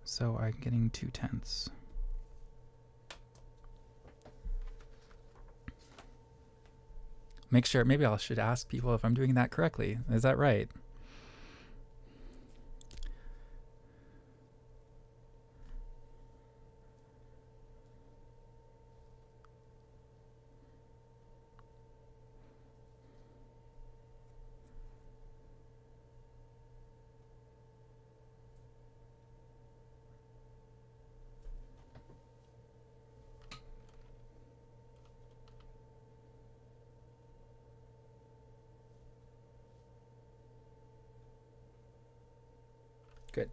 So I'm getting 2/10. Make sure, maybe I should ask people if I'm doing that correctly. Is that right? Good.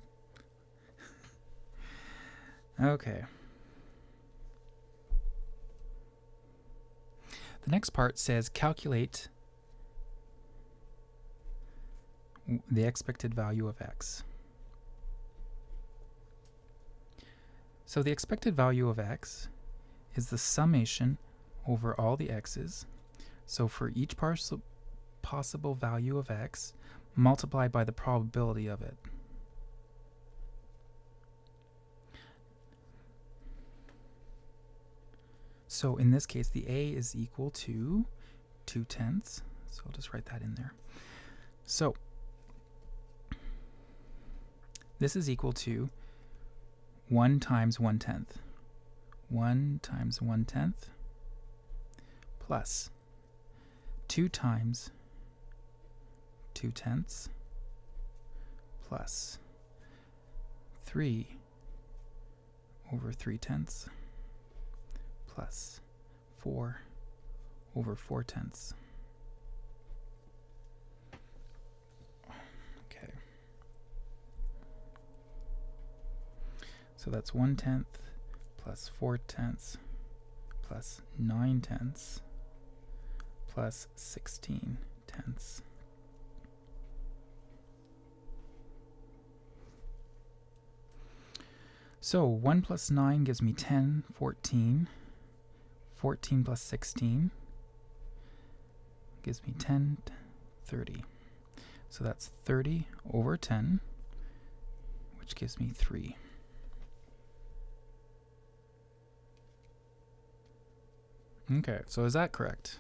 Okay. The next part says calculate the expected value of x. So the expected value of x is the summation over all the x's. So for each possible value of x, multiplied by the probability of it. So in this case, the A is equal to 2/10. So I'll just write that in there. So this is equal to 1 times 1/10. 1 times 1/10 plus 2 times 2/10 plus 3 over 3/10 plus 4 over 4/10. Okay. So that's 1/10 plus 4/10 plus 9/10 plus 16/10. So 1 plus 9 gives me 10, 14. 14 plus 16 gives me 10, 30. So that's 30 over 10, which gives me 3. Okay, so is that correct?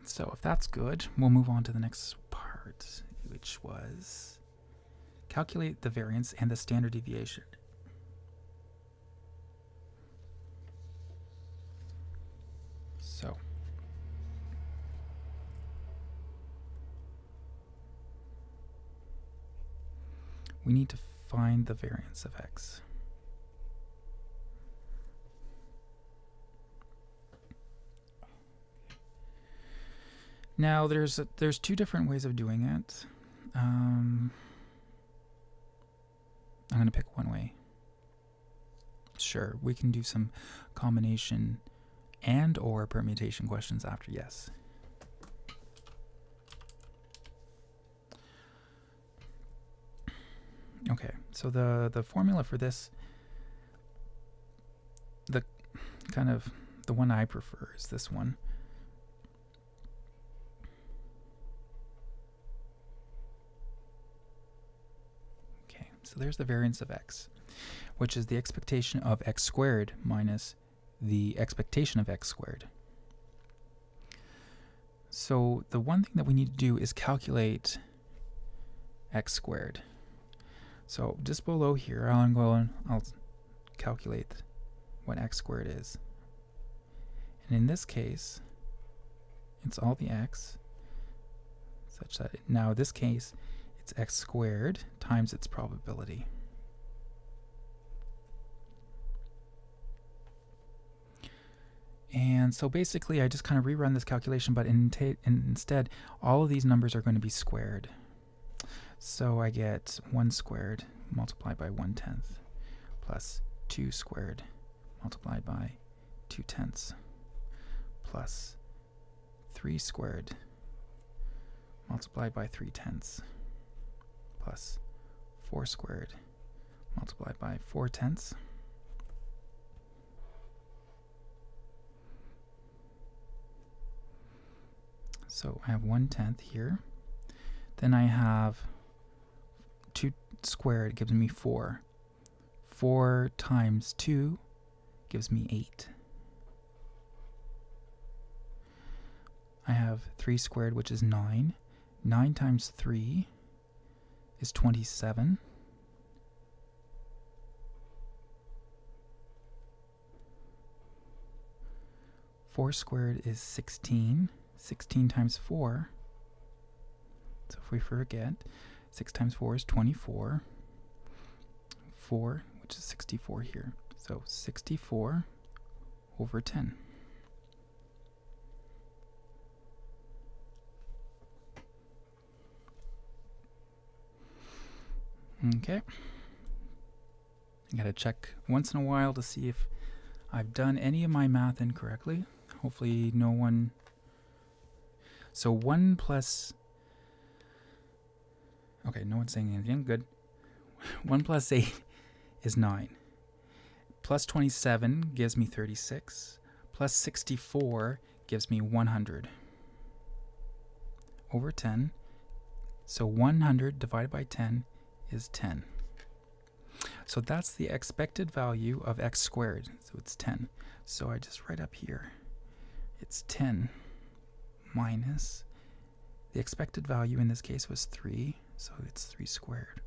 So if that's good, we'll move on to the next part, which was calculate the variance and the standard deviation. So we need to find the variance of x. Now there's two different ways of doing it. I'm going to pick one way. Sure, we can do some combination and or permutation questions after, yes. Okay, so the formula for this, the one I prefer is this one. So there's the variance of x, which is the expectation of x squared minus the expectation of x squared. So the one thing that we need to do is calculate x squared. So just below here, I'll calculate what x squared is. And in this case, it's all the x, such that now this case, it's x squared times its probability. And so basically I just kind of rerun this calculation, but instead all of these numbers are going to be squared. So I get 1 squared multiplied by 1/10 plus 2 squared multiplied by 2/10 plus 3 squared multiplied by 3/10 plus 4 squared multiplied by 4/10. So I have 1/10 here. Then I have 2 squared gives me 4. 4 times 2 gives me 8. I have 3 squared, which is 9. 9 times 3 is 27. Four squared is 16. 16 times 4. So if we forget, 6 times 4 is 24. 4, which is 64 here. So 64 over 10. Okay. I gotta check once in a while to see if I've done any of my math incorrectly. Hopefully no one. So 1 plus. Okay, no one's saying anything. Good. 1 plus 8 is 9. Plus 27 gives me 36. Plus 64 gives me 100. Over 10. So 100 divided by 10 is 10. So that's the expected value of x squared. So it's 10. So I just write up here, it's 10 minus The expected value in this case was 3, so it's 3 squared.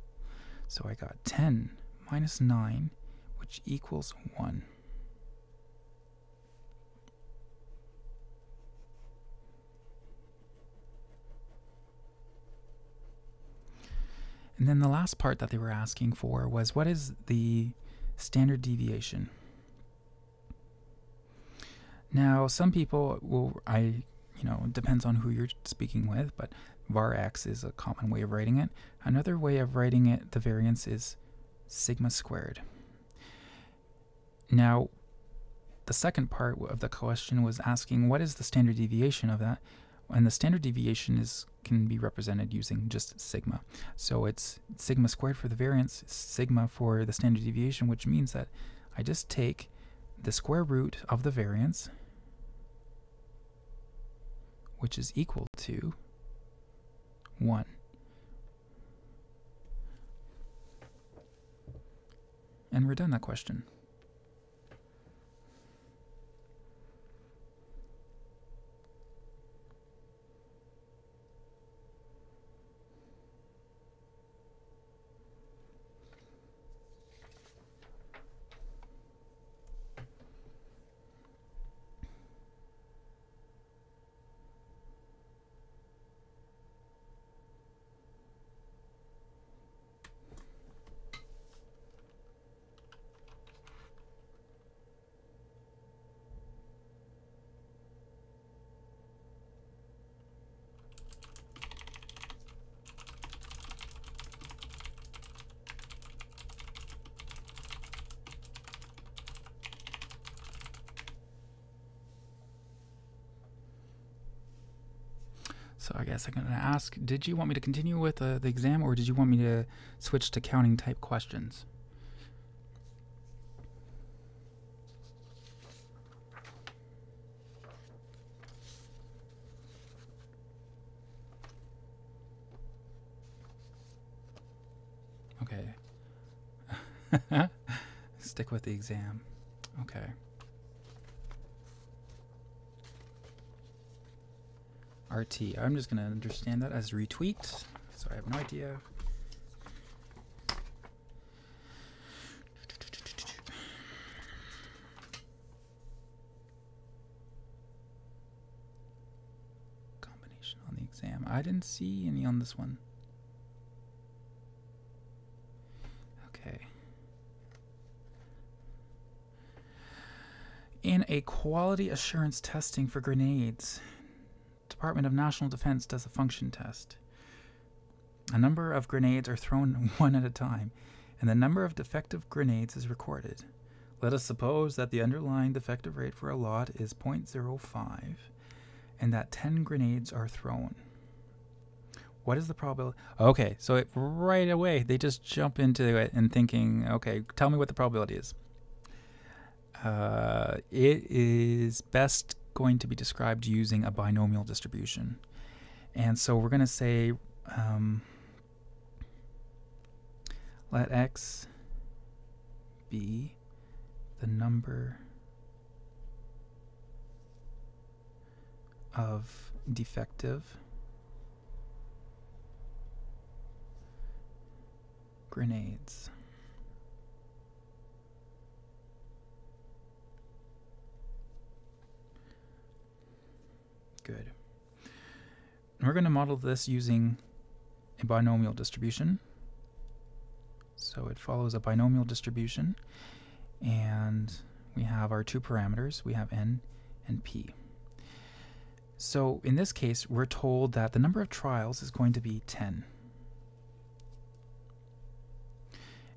So I got 10 minus 9, which equals 1. And then the last part that they were asking for was, what is the standard deviation? Now, some people will, it depends on who you're speaking with, but var x is a common way of writing it. Another way of writing it, the variance, is sigma squared. Now, the second part of the question was asking, what is the standard deviation of that? And the standard deviation can be represented using just sigma. So it's sigma squared for the variance, sigma for the standard deviation, which means that I just take the square root of the variance, which is equal to 1. And we're done that question. So I guess I'm going to ask, did you want me to continue with the exam, or did you want me to switch to counting type questions? Okay. Stick with the exam. Okay. RT. I'm just going to understand that as retweet, so I have no idea. Combination on the exam. I didn't see any on this one. Okay. In a quality assurance testing for grenades, Department of National Defense does a function test. A number of grenades are thrown one at a time, and the number of defective grenades is recorded. Let us suppose that the underlying defective rate for a lot is 0.05, and that 10 grenades are thrown. What is the probability? Okay, so right away they just jump into it and thinking, okay, tell me what the probability is. It is best going to be described using a binomial distribution. And so we're going to say let x be the number of defective grenades. Good. And we're going to model this using a binomial distribution. So it follows a binomial distribution, and we have our two parameters. We have n and p. So in this case, we're told that the number of trials is going to be 10.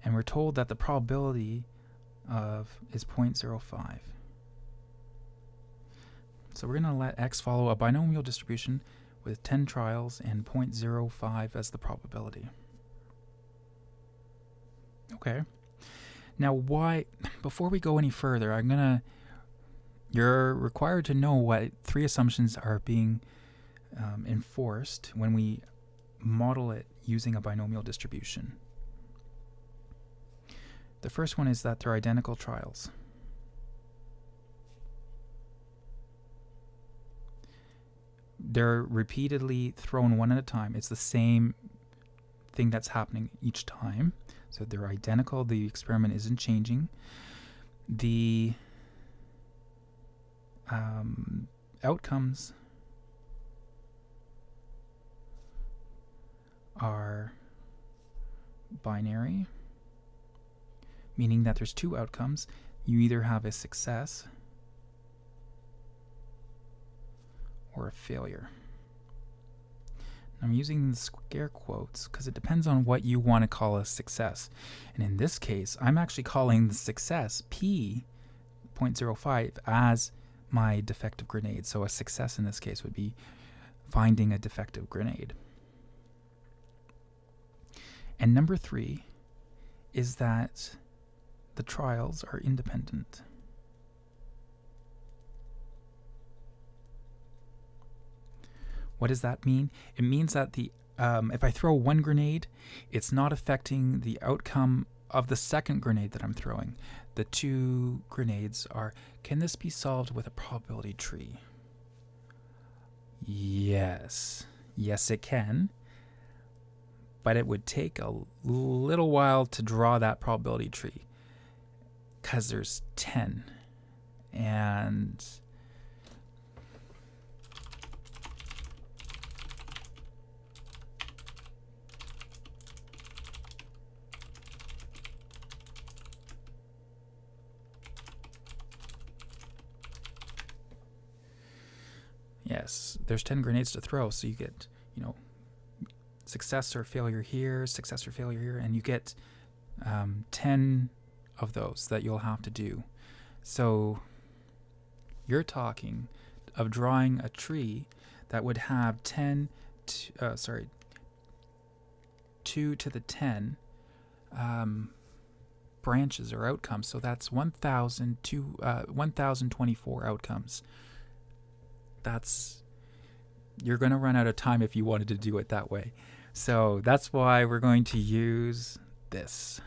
And we're told that the probability is 0.05. So we're going to let x follow a binomial distribution with 10 trials and 0.05 as the probability. Okay. Now before we go any further, you're required to know what 3 assumptions are being enforced when we model it using a binomial distribution. The first one is that they're identical trials. they're repeatedly thrown one at a time. It's the same thing that's happening each time. So they're identical. The experiment isn't changing. The outcomes are binary, meaning that there's two outcomes. You either have a success or a failure. I'm using the scare quotes because it depends on what you want to call a success. And in this case, I'm actually calling the success P 0.05 as my defective grenade. So a success in this case would be finding a defective grenade. And number 3 is that the trials are independent. What does that mean? It means that the if I throw one grenade, it's not affecting the outcome of the second grenade that I'm throwing. The two grenades are, can this be solved with a probability tree? Yes. Yes, it can. But it would take a little while to draw that probability tree because there's 10. And yes, there's 10 grenades to throw, so you get, success or failure here, success or failure here, and you get 10 of those that you'll have to do. So you're talking of drawing a tree that would have 2 to the 10 branches or outcomes. So that's 1,024 outcomes. You're going to run out of time if you wanted to do it that way. So that's why we're going to use this.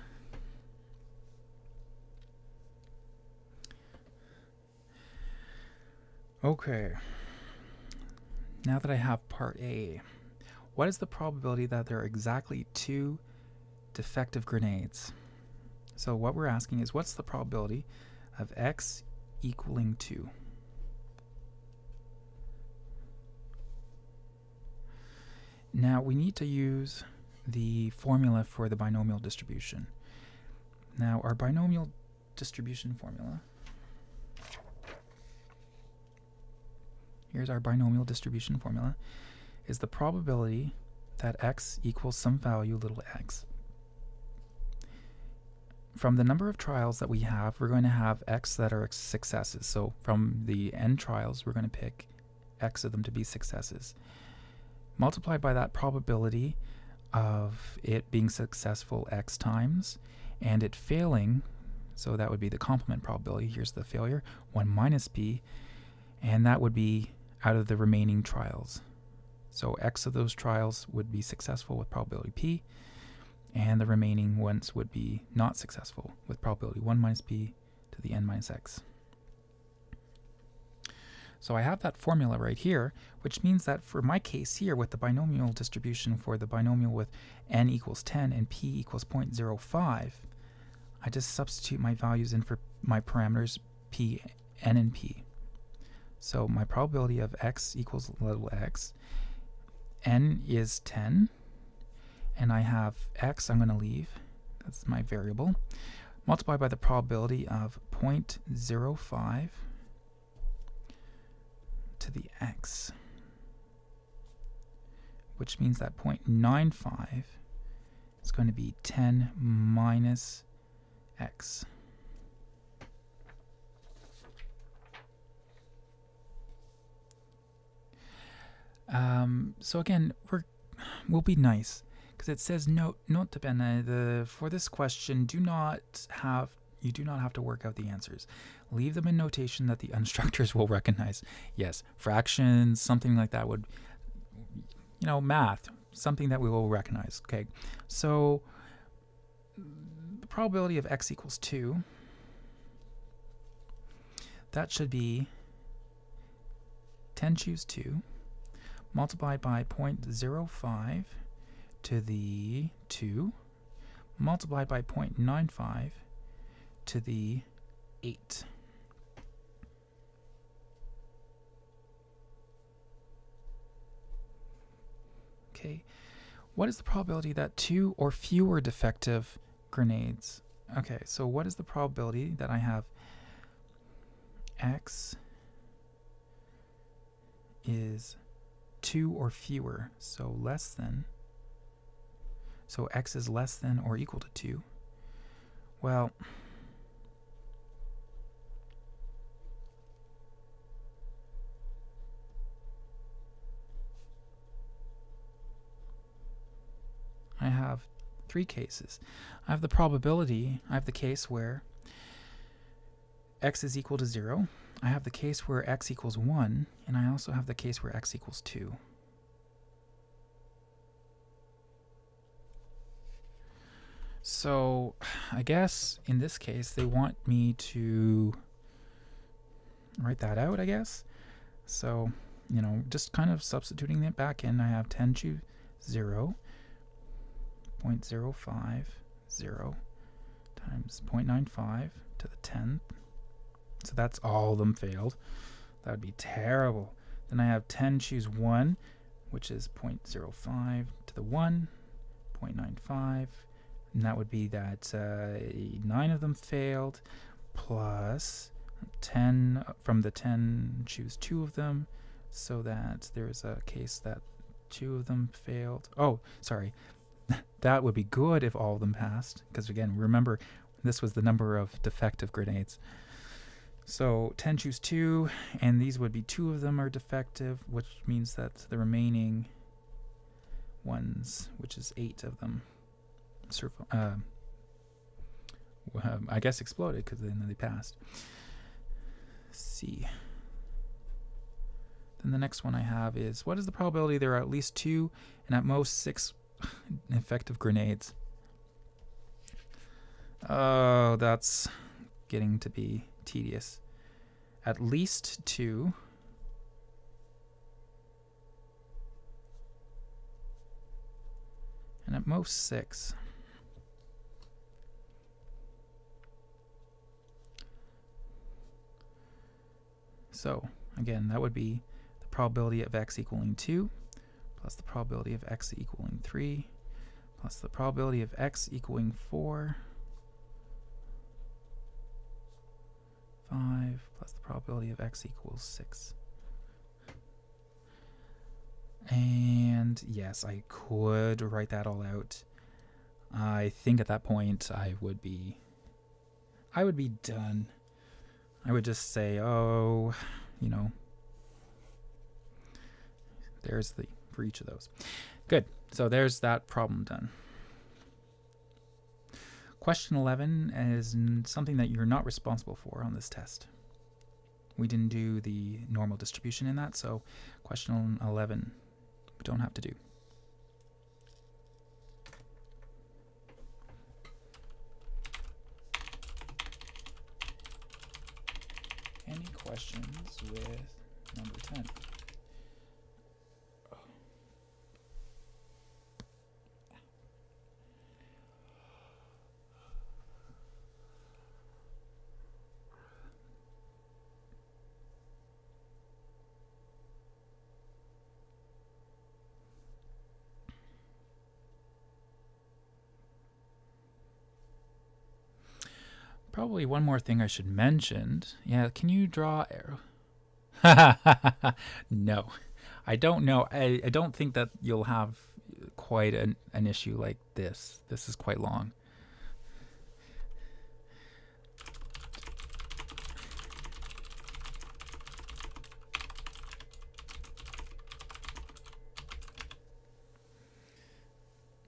Okay. Now that I have part A, what is the probability that there are exactly 2 defective grenades? So what we're asking is, what's the probability of x equaling 2? Now we need to use the formula for the binomial distribution. Now our binomial distribution formula, here's our binomial distribution formula, is the probability that x equals some value little x. From the number of trials that we have, we're going to have x that are successes. So from the n trials, we're going to pick x of them to be successes. Multiplied by that probability of it being successful x times, and it failing, so that would be the complement probability. Here's the failure, 1 minus p, and that would be out of the remaining trials. So x of those trials would be successful with probability p, and the remaining ones would be not successful with probability 1 minus p to the n minus x. So I have that formula right here, which means that for my case here with the binomial distribution for the binomial with n equals 10 and p equals 0.05, I just substitute my values in for my parameters p, n, and p. So my probability of x equals little x, n is 10, and I have x I'm going to leave, that's my variable, multiplied by the probability of 0.05 to the x, which means that 0.95 is going to be 10 minus x. So again, we'll be nice because it says note bene, for this question, you do not have to work out the answers. Leave them in notation that the instructors will recognize. Yes, fractions, something like that would, math, something that we will recognize. Okay, so the probability of x equals 2, that should be 10 choose 2 multiplied by 0.05 to the 2, multiplied by 0.95 to the 8. Okay, what is the probability that 2 or fewer defective grenades? Okay, so what is the probability that I have X is 2 or fewer, so less than, so X is less than or equal to 2? Well, I have 3 cases. I have the probability, I have the case where X is equal to 0. I have the case where X equals 1, and I also have the case where X equals 2. So I guess in this case they want me to write that out, I guess. So, you know, just kind of substituting it back in, I have 10 choose 0, 0.050 times 0.95 to the 10th. So that's all of them failed. That would be terrible. Then I have 10 choose 1, which is 0.05 to the 1, 0.95. And that would be that 9 of them failed, plus 10 from the 10 choose 2 of them, so that there's a case that 2 of them failed. Oh, sorry. That would be good if all of them passed, because again, remember, this was the number of defective grenades. So 10 choose 2, and these would be 2 of them are defective, which means that the remaining ones, which is 8 of them, I guess exploded because then they passed. C. Then the next one I have is, what is the probability there are at least 2 and at most 6 effective grenades? Oh, that's getting to be tedious. At least 2 and at most 6. So again, that would be the probability of X equaling 2 plus the probability of X equaling 3 plus the probability of X equaling 4, 5 plus the probability of X equals 6. And yes, I could write that all out. I think at that point I would be done. I would just say, oh, you know, there's the for each of those. Good. So there's that problem done. Question 11 is something that you're not responsible for on this test. We didn't do the normal distribution in that, so question 11 we don't have to do. Any questions with number 10? Probably one more thing I should mention. Yeah, can you draw arrow? No, I don't know. I don't think that you'll have quite an issue like this. This is quite long.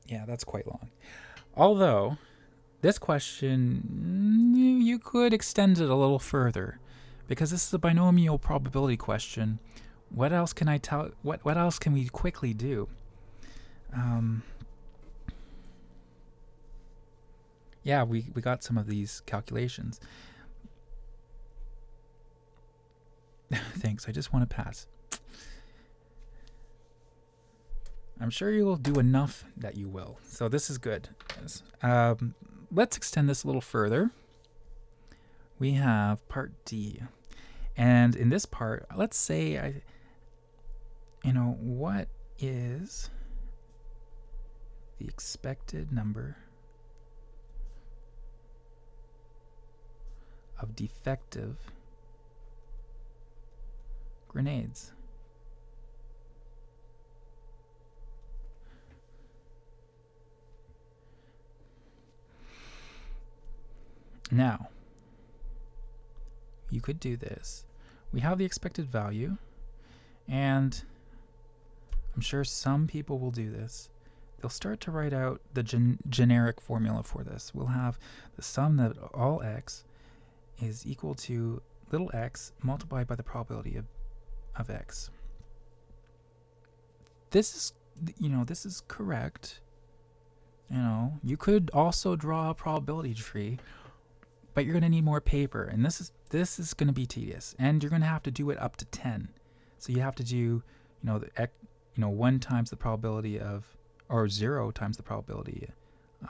Yeah, that's quite long. Although this question, you could extend it a little further, because this is a binomial probability question. What else can I tell? What else can we quickly do? Yeah, we got some of these calculations. Thanks. I just want to pass. I'm sure you will do enough that you will. So this is good. Let's extend this a little further. We have part D. And in this part, let's say, what is the expected number of defective grenades? Now, you could do this. We have the expected value, and I'm sure some people will do this. They'll start to write out the generic formula for this. We'll have the sum of all x is equal to little x multiplied by the probability of x. This is, this is correct. You could also draw a probability tree, but you're going to need more paper, and this is going to be tedious, and you're going to have to do it up to 10. So you have to do, 1 times the probability of, or 0 times the probability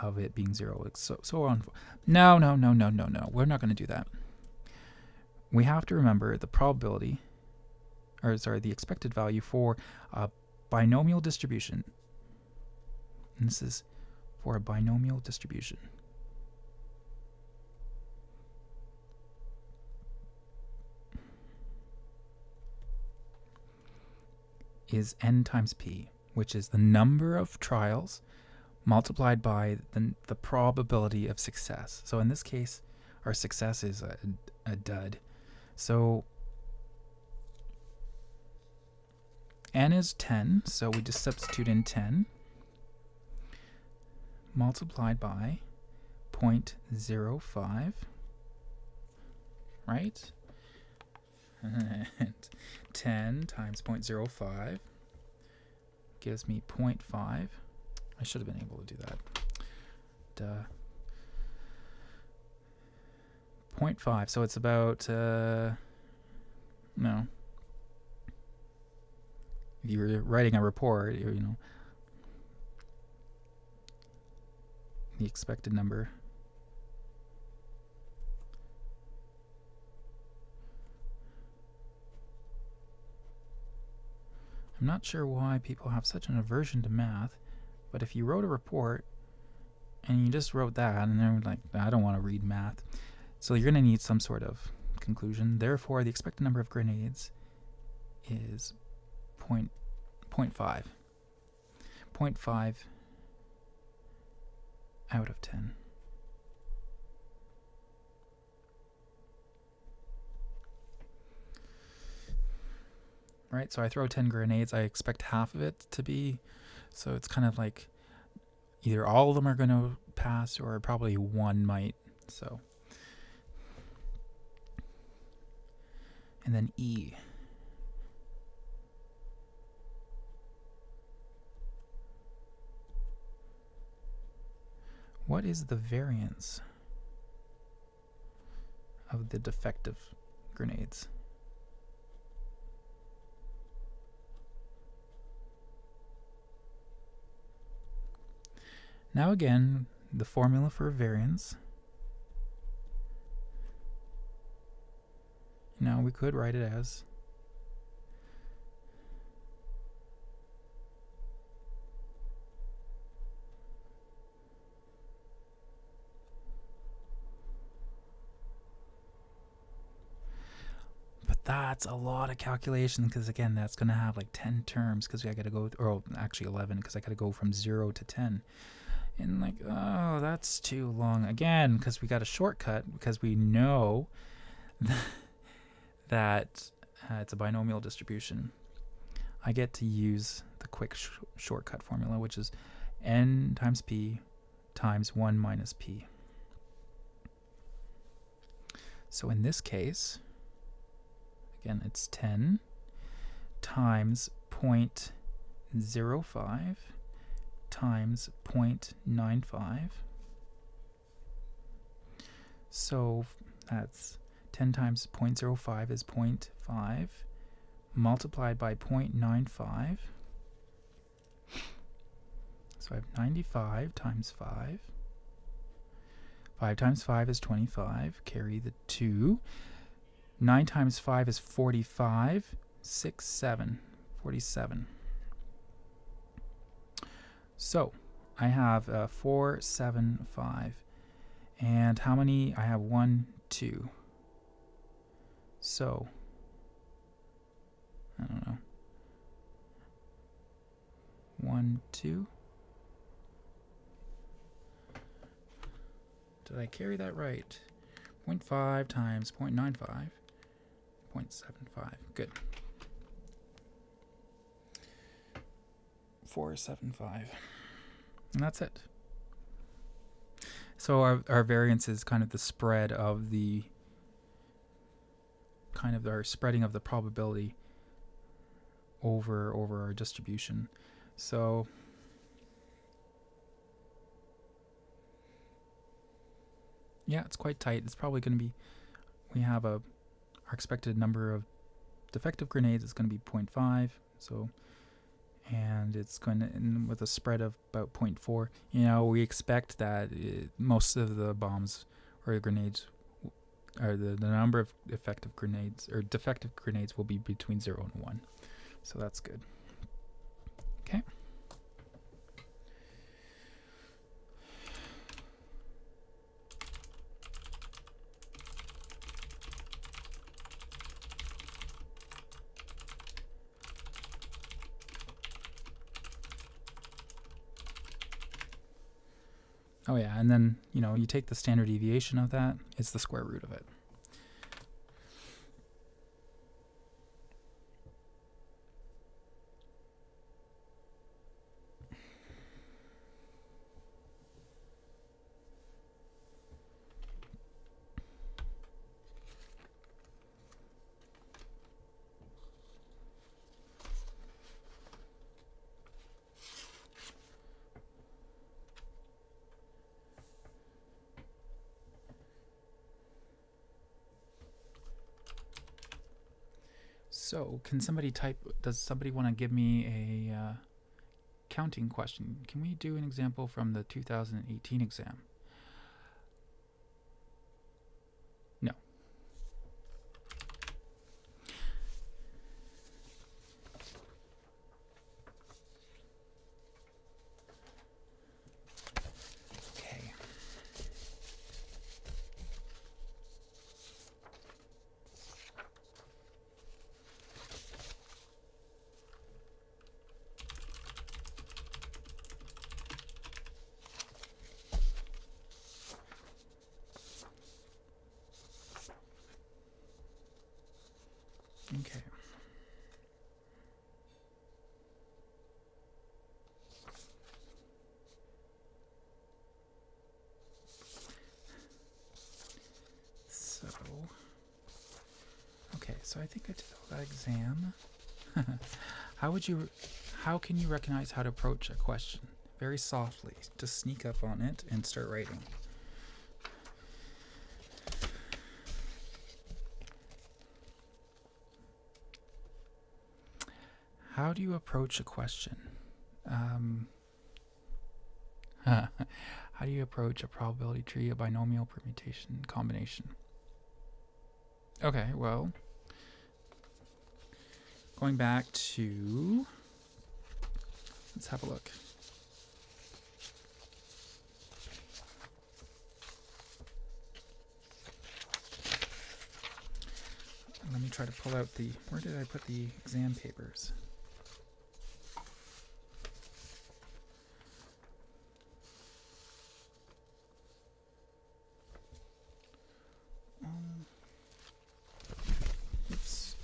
of it being 0, so on. No, we're not going to do that. We have to remember the probability, the expected value for a binomial distribution. And this is for a binomial distribution. Is n times p, which is the number of trials multiplied by the probability of success. So in this case, our success is a dud. So n is 10, so we just substitute in 10 multiplied by 0.05, right? And 10 times 0.05 gives me 0.5. I should have been able to do that. Duh. 0.5. So it's about, no. If you were writing a report, the expected number. I'm not sure why people have such an aversion to math, but if you wrote a report and you just wrote that and they're like, I don't want to read math, so you're going to need some sort of conclusion. Therefore, the expected number of grenades is 0.5. 0.5 out of 10. Right, so I throw 10 grenades, I expect half of it to be, so it's kind of like either all of them are going to pass or probably one might, so. And then E. What is the variance of the defective grenades? Now again, the formula for variance. Now we could write it as that's a lot of calculation, because again, that's going to have like 10 terms, because I got to go, or actually 11, because I got to go from 0 to 10. And like, oh, that's too long. Again, because we got a shortcut, because we know that it's a binomial distribution. I get to use the quick shortcut formula, which is n times p times 1 minus p. So in this case, again, it's 10 times 0.05 times 0.95. So that's 10 times 0.05 is 0.5 multiplied by 0.95 So I have 95 times 5. 5 times 5 is 25. Carry the 2. 9 times 5 is 45. 6, 7. 47. So I have 4, 7, 5. And how many? I have 1, 2. So, I don't know. 1, 2. Did I carry that right? 0.5 times 0.95. 0.75. Good. 475. And that's it. So our variance is kind of the spread of the our spreading of the probability over our distribution. So yeah, it's quite tight. It's probably going to be, we have our expected number of defective grenades is going to be 0.5. So, and it's going to, with a spread of about 0.4. You know, we expect that most of the bombs or grenades, or the number of effective grenades or defective grenades will be between 0 and 1. So that's good. Okay. Oh yeah, and then, you know, you take the standard deviation of that, it's the square root of it. So, can somebody type, does somebody want to give me a counting question? Can we do an example from the 2018 exam? No. Okay. Okay. So, okay, so I think I did all that exam. How can you recognize how to approach a question? Very softly, just sneak up on it and start writing. How do you approach a question? How do you approach a probability tree, a binomial permutation combination? Okay, well, going back to, let's have a look. Let me try to pull out the, where did I put the exam papers? Oops.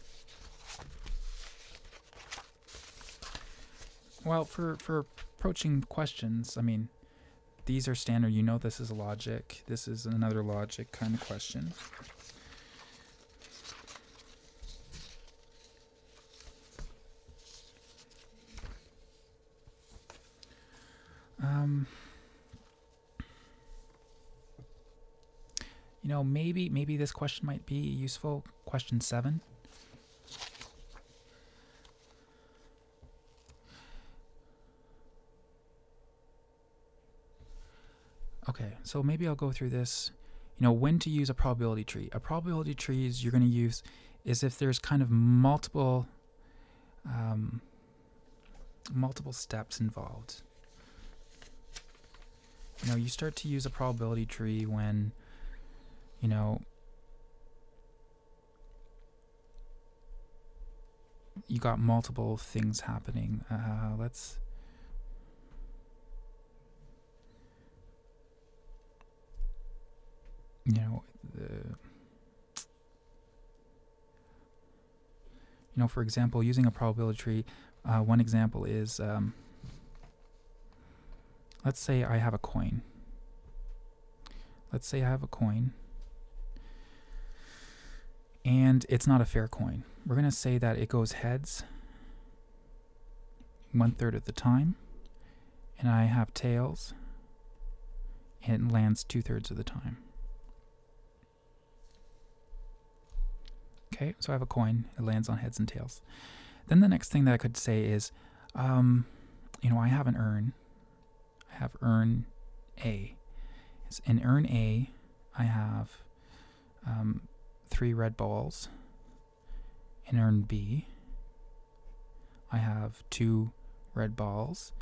Well, for approaching questions, I mean, these are standard. You know, this is logic. This is another logic kind of question. You know, maybe this question might be useful. Question 7. Okay, so maybe I'll go through this. When to use a probability tree. A probability tree you're going to use is if there's kind of multiple steps involved. You start to use a probability tree when, you got multiple things happening. Let's for example, using a probability tree, one example is, let's say I have a coin. Let's say I have a coin, and it's not a fair coin. We're going to say that it goes heads 1/3 of the time, and I have tails, and it lands 2/3 of the time. Okay, so I have a coin. It lands on heads and tails. Then the next thing that I could say is, I have an urn. I have urn A. In urn A, I have 3 red balls. In urn B, I have 2 red balls,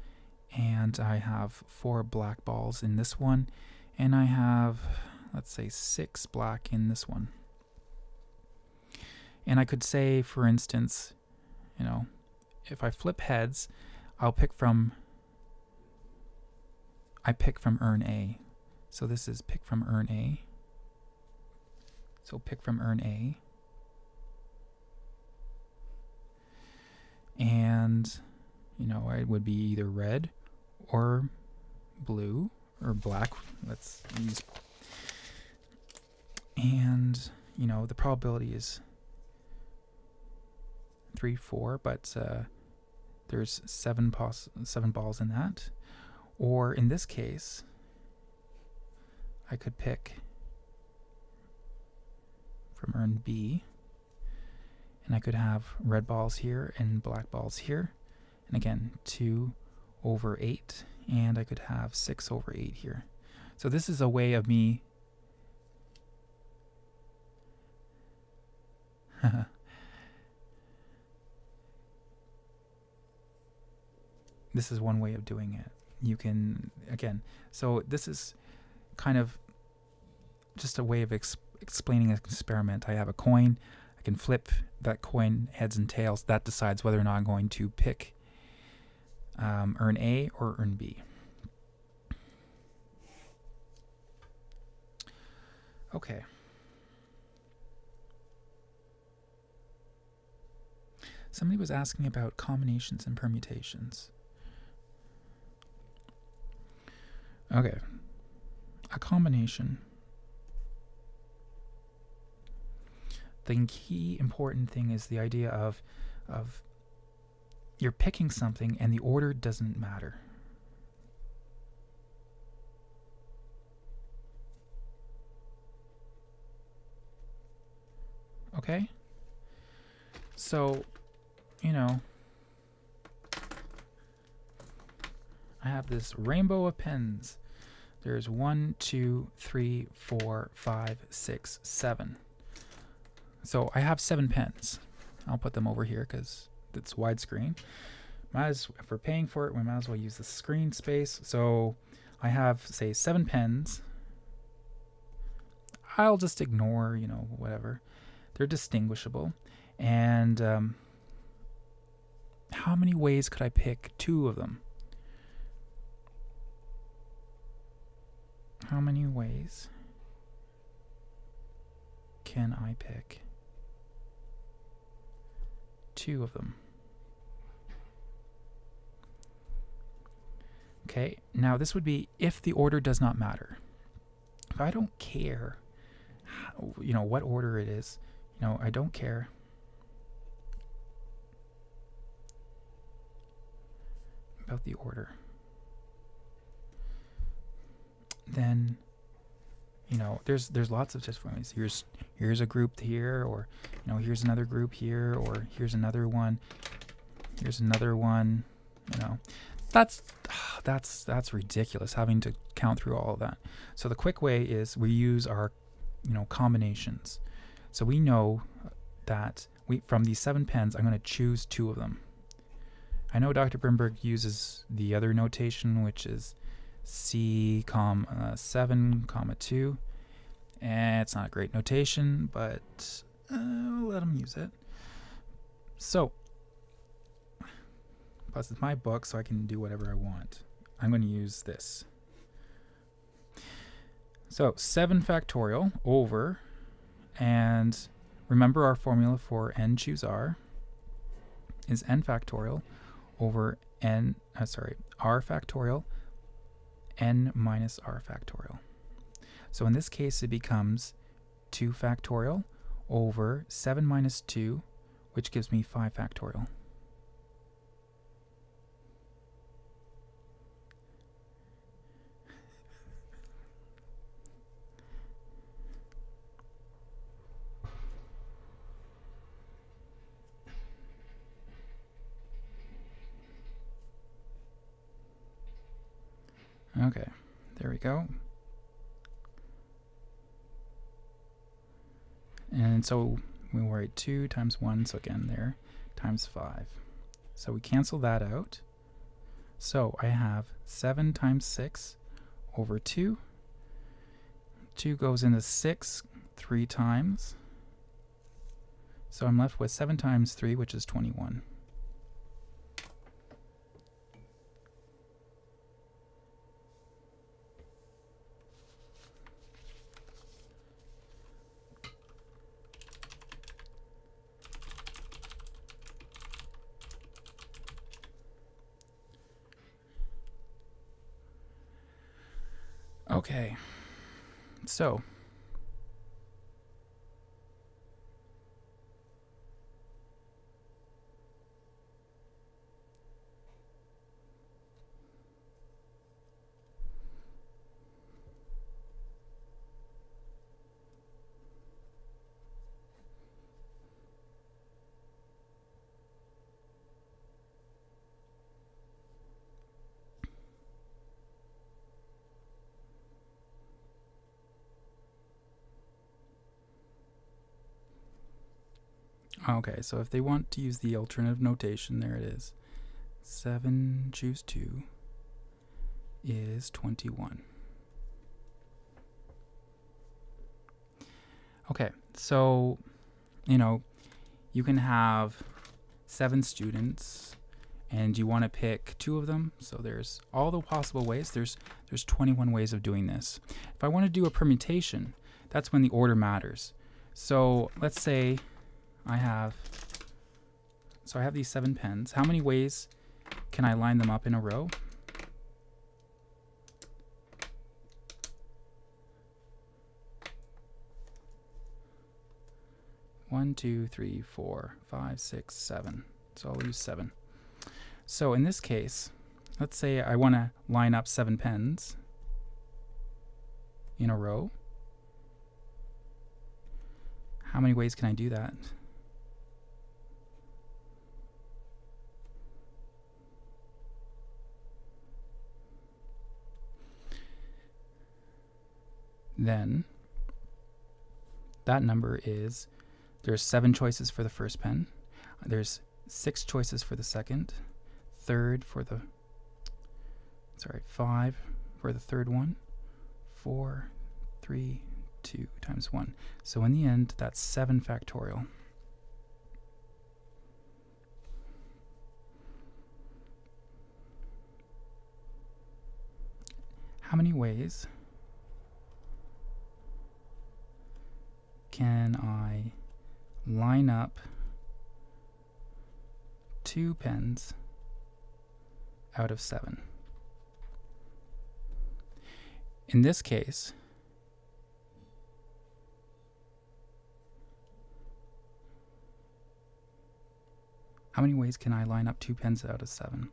and I have 4 black balls in this one, and I have, let's say, 6 black in this one. And I could say, for instance, if I flip heads, I pick from urn A. So this is pick from urn A. So pick from urn A. And, it would be either red or blue or black. Let's use. And, the probability is 3, 4, but there's 7 balls in that. Or in this case, I could pick from urn B, and I could have red balls here and black balls here. And again, 2/8, and I could have 6/8 here. So this is a way of me this is one way of doing it. You can, again, so this is kind of just a way of explaining an experiment. I have a coin. I can flip that coin heads and tails. That decides whether or not I'm going to pick urn A or urn B. Okay. Somebody was asking about combinations and permutations. Okay. A combination. The key important thing is the idea of you're picking something and the order doesn't matter. Okay? So, I have this rainbow of pens. There's 1, 2, 3, 4, 5, 6, 7. So I have 7 pens. I'll put them over here because it's widescreen. If we're paying for it, we might as well use the screen space. So I have, say, 7 pens. I'll just ignore, whatever. They're distinguishable. And how many ways could I pick 2 of them? How many ways can I pick 2 of them? Okay, now this would be if the order does not matter. If I don't care, what order it is, I don't care. About the order. Then, there's lots of different ways. Here's a group here, or here's another group here, or here's another one. Here's another one. That's that's ridiculous, having to count through all of that. So the quick way is we use our, combinations. So we know that from these 7 pens, I'm going to choose 2 of them. I know Dr. Brimberg uses the other notation, which is C, 7, 2. And it's not a great notation, but I'll let him use it. So, plus it's my book, so I can do whatever I want. I'm going to use this. So 7 factorial over, and remember our formula for n choose r is n factorial over r factorial n minus r factorial. So in this case it becomes 2 factorial over 7 minus 2, which gives me 5 factorial. Okay, there we go. And so we write 2 times 1, so again there, times 5. So we cancel that out. So I have 7 times 6 over 2. 2 goes into 6 3 times. So I'm left with 7 times 3, which is 21. Okay, so okay, so if they want to use the alternative notation, there it is. 7 choose 2 is 21. Okay, so, you can have 7 students and you want to pick 2 of them. So there's all the possible ways. There's 21 ways of doing this. If I want to do a permutation, that's when the order matters. So let's say I have these 7 pens. How many ways can I line them up in a row? One, 2, 3, 4, 5, 6, 7. So I'll use 7. So in this case, let's say I want to line up 7 pens in a row. How many ways can I do that? Then that number is, there's 7 choices for the first pen, there's 6 choices for the second, 5 for the third one, 4, 3, 2 times 1. So in the end, that's 7 factorial. How many ways can I line up 2 pens out of 7? In this case, how many ways can I line up 2 pens out of 7?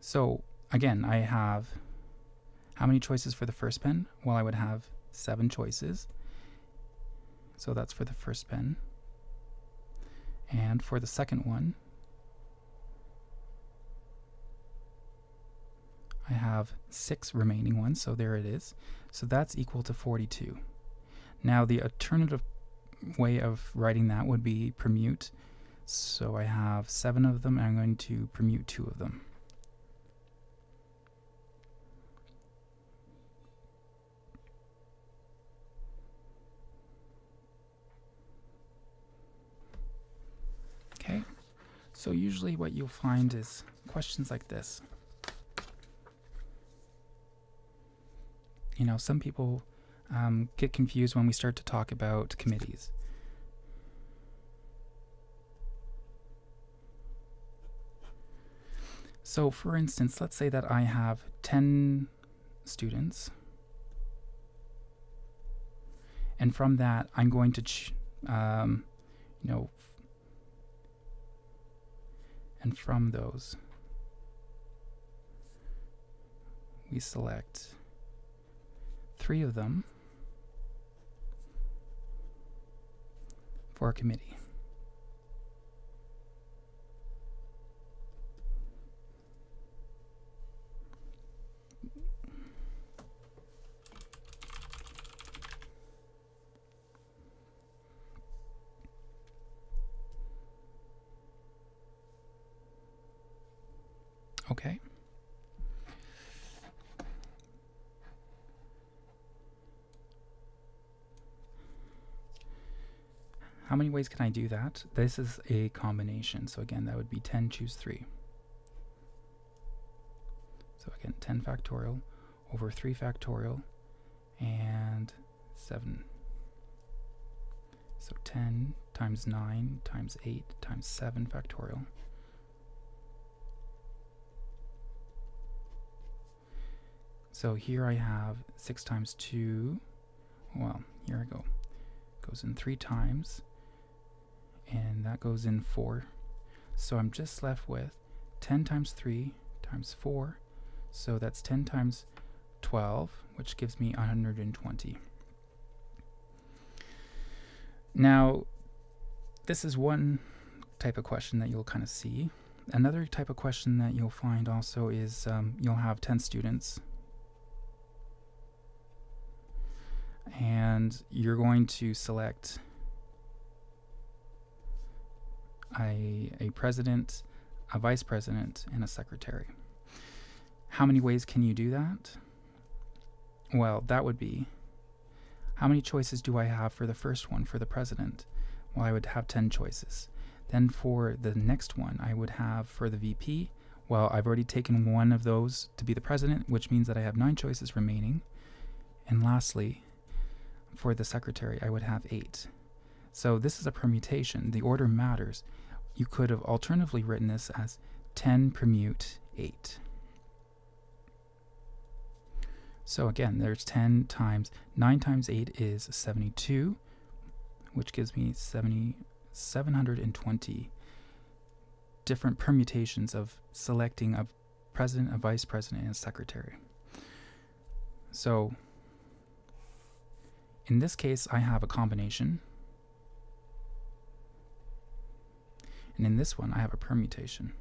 So again, I have how many choices for the first pen? Well, I would have 7 choices. So that's for the first pen. And for the second one, have 6 remaining ones, so there it is. So that's equal to 42. Now the alternative way of writing that would be permute. So I have 7 of them, and I'm going to permute 2 of them. Okay, so usually what you'll find is questions like this. You know, some people get confused when we start to talk about committees. So for instance, let's say that I have 10 students, and from that I'm going to you know, and from those we select 3 of them for a committee. Okay. How many ways can I do that? This is a combination. So again, that would be 10 choose 3. So again, 10 factorial over 3 factorial and 7. So 10 times 9 times 8 times 7 factorial. So here I have 6 times 2. Well, here I go. Goes in 3 times, and that goes in 4. So I'm just left with 10 times 3 times 4. So that's 10 times 12, which gives me 120. Now, this is one type of question that you'll kind of see. Another type of question that you'll find also is you'll have 10 students, and you're going to select a president, a vice president, and a secretary. How many ways can you do that? Well, that would be, how many choices do I have for the first one, for the president? Well, I would have 10 choices. Then for the next one, I would have for the VP, well, I've already taken one of those to be the president, which means that I have 9 choices remaining. And lastly, for the secretary, I would have 8. So this is a permutation. The order matters. You could have alternatively written this as 10 permute 8. So again, there's 10 times 9 times 8 is 72, which gives me 720 different permutations of selecting a president, a vice president, and a secretary. So in this case, I have a combination. And in this one, I have a permutation.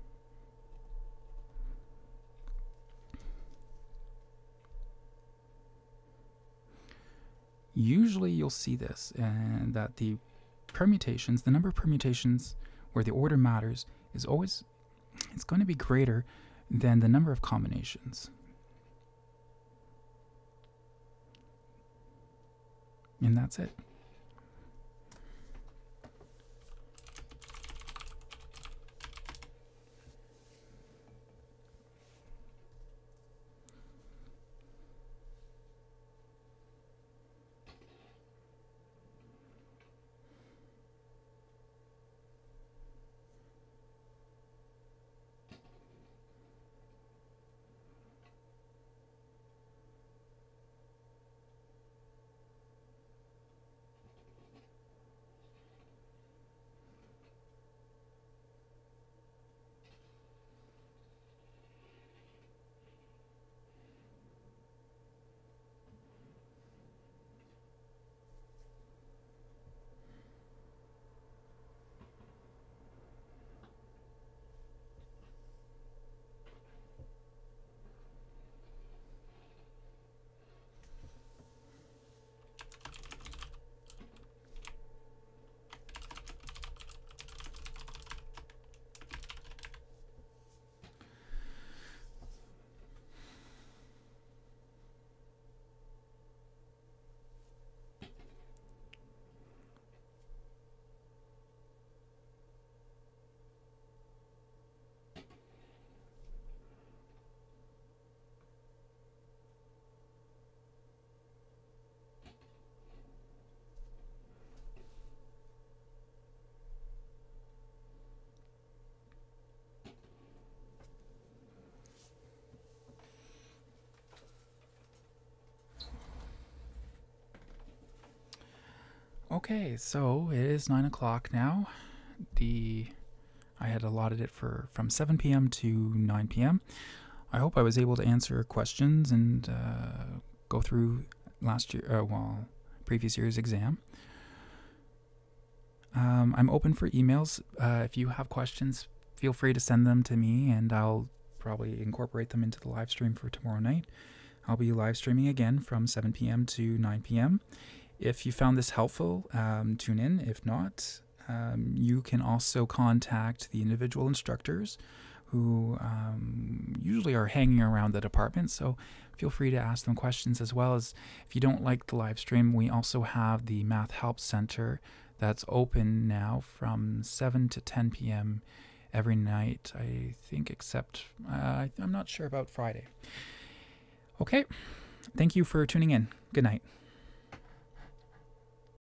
Usually you'll see this, and that the permutations, the number of permutations where the order matters is always, it's going to be greater than the number of combinations. And that's it. Okay, so it is 9 o'clock now. I had allotted it from 7 p.m. to 9 p.m. I hope I was able to answer questions and go through previous year's exam. I'm open for emails. If you have questions, feel free to send them to me, and I'll probably incorporate them into the live stream for tomorrow night. I'll be live streaming again from 7 p.m. to 9 p.m. If you found this helpful, tune in. If not, you can also contact the individual instructors who usually are hanging around the department, so feel free to ask them questions, as well as if you don't like the live stream, we also have the Math Help Center that's open now from 7 to 10 p.m. every night, I think, except I'm not sure about Friday. Okay, thank you for tuning in. Good night.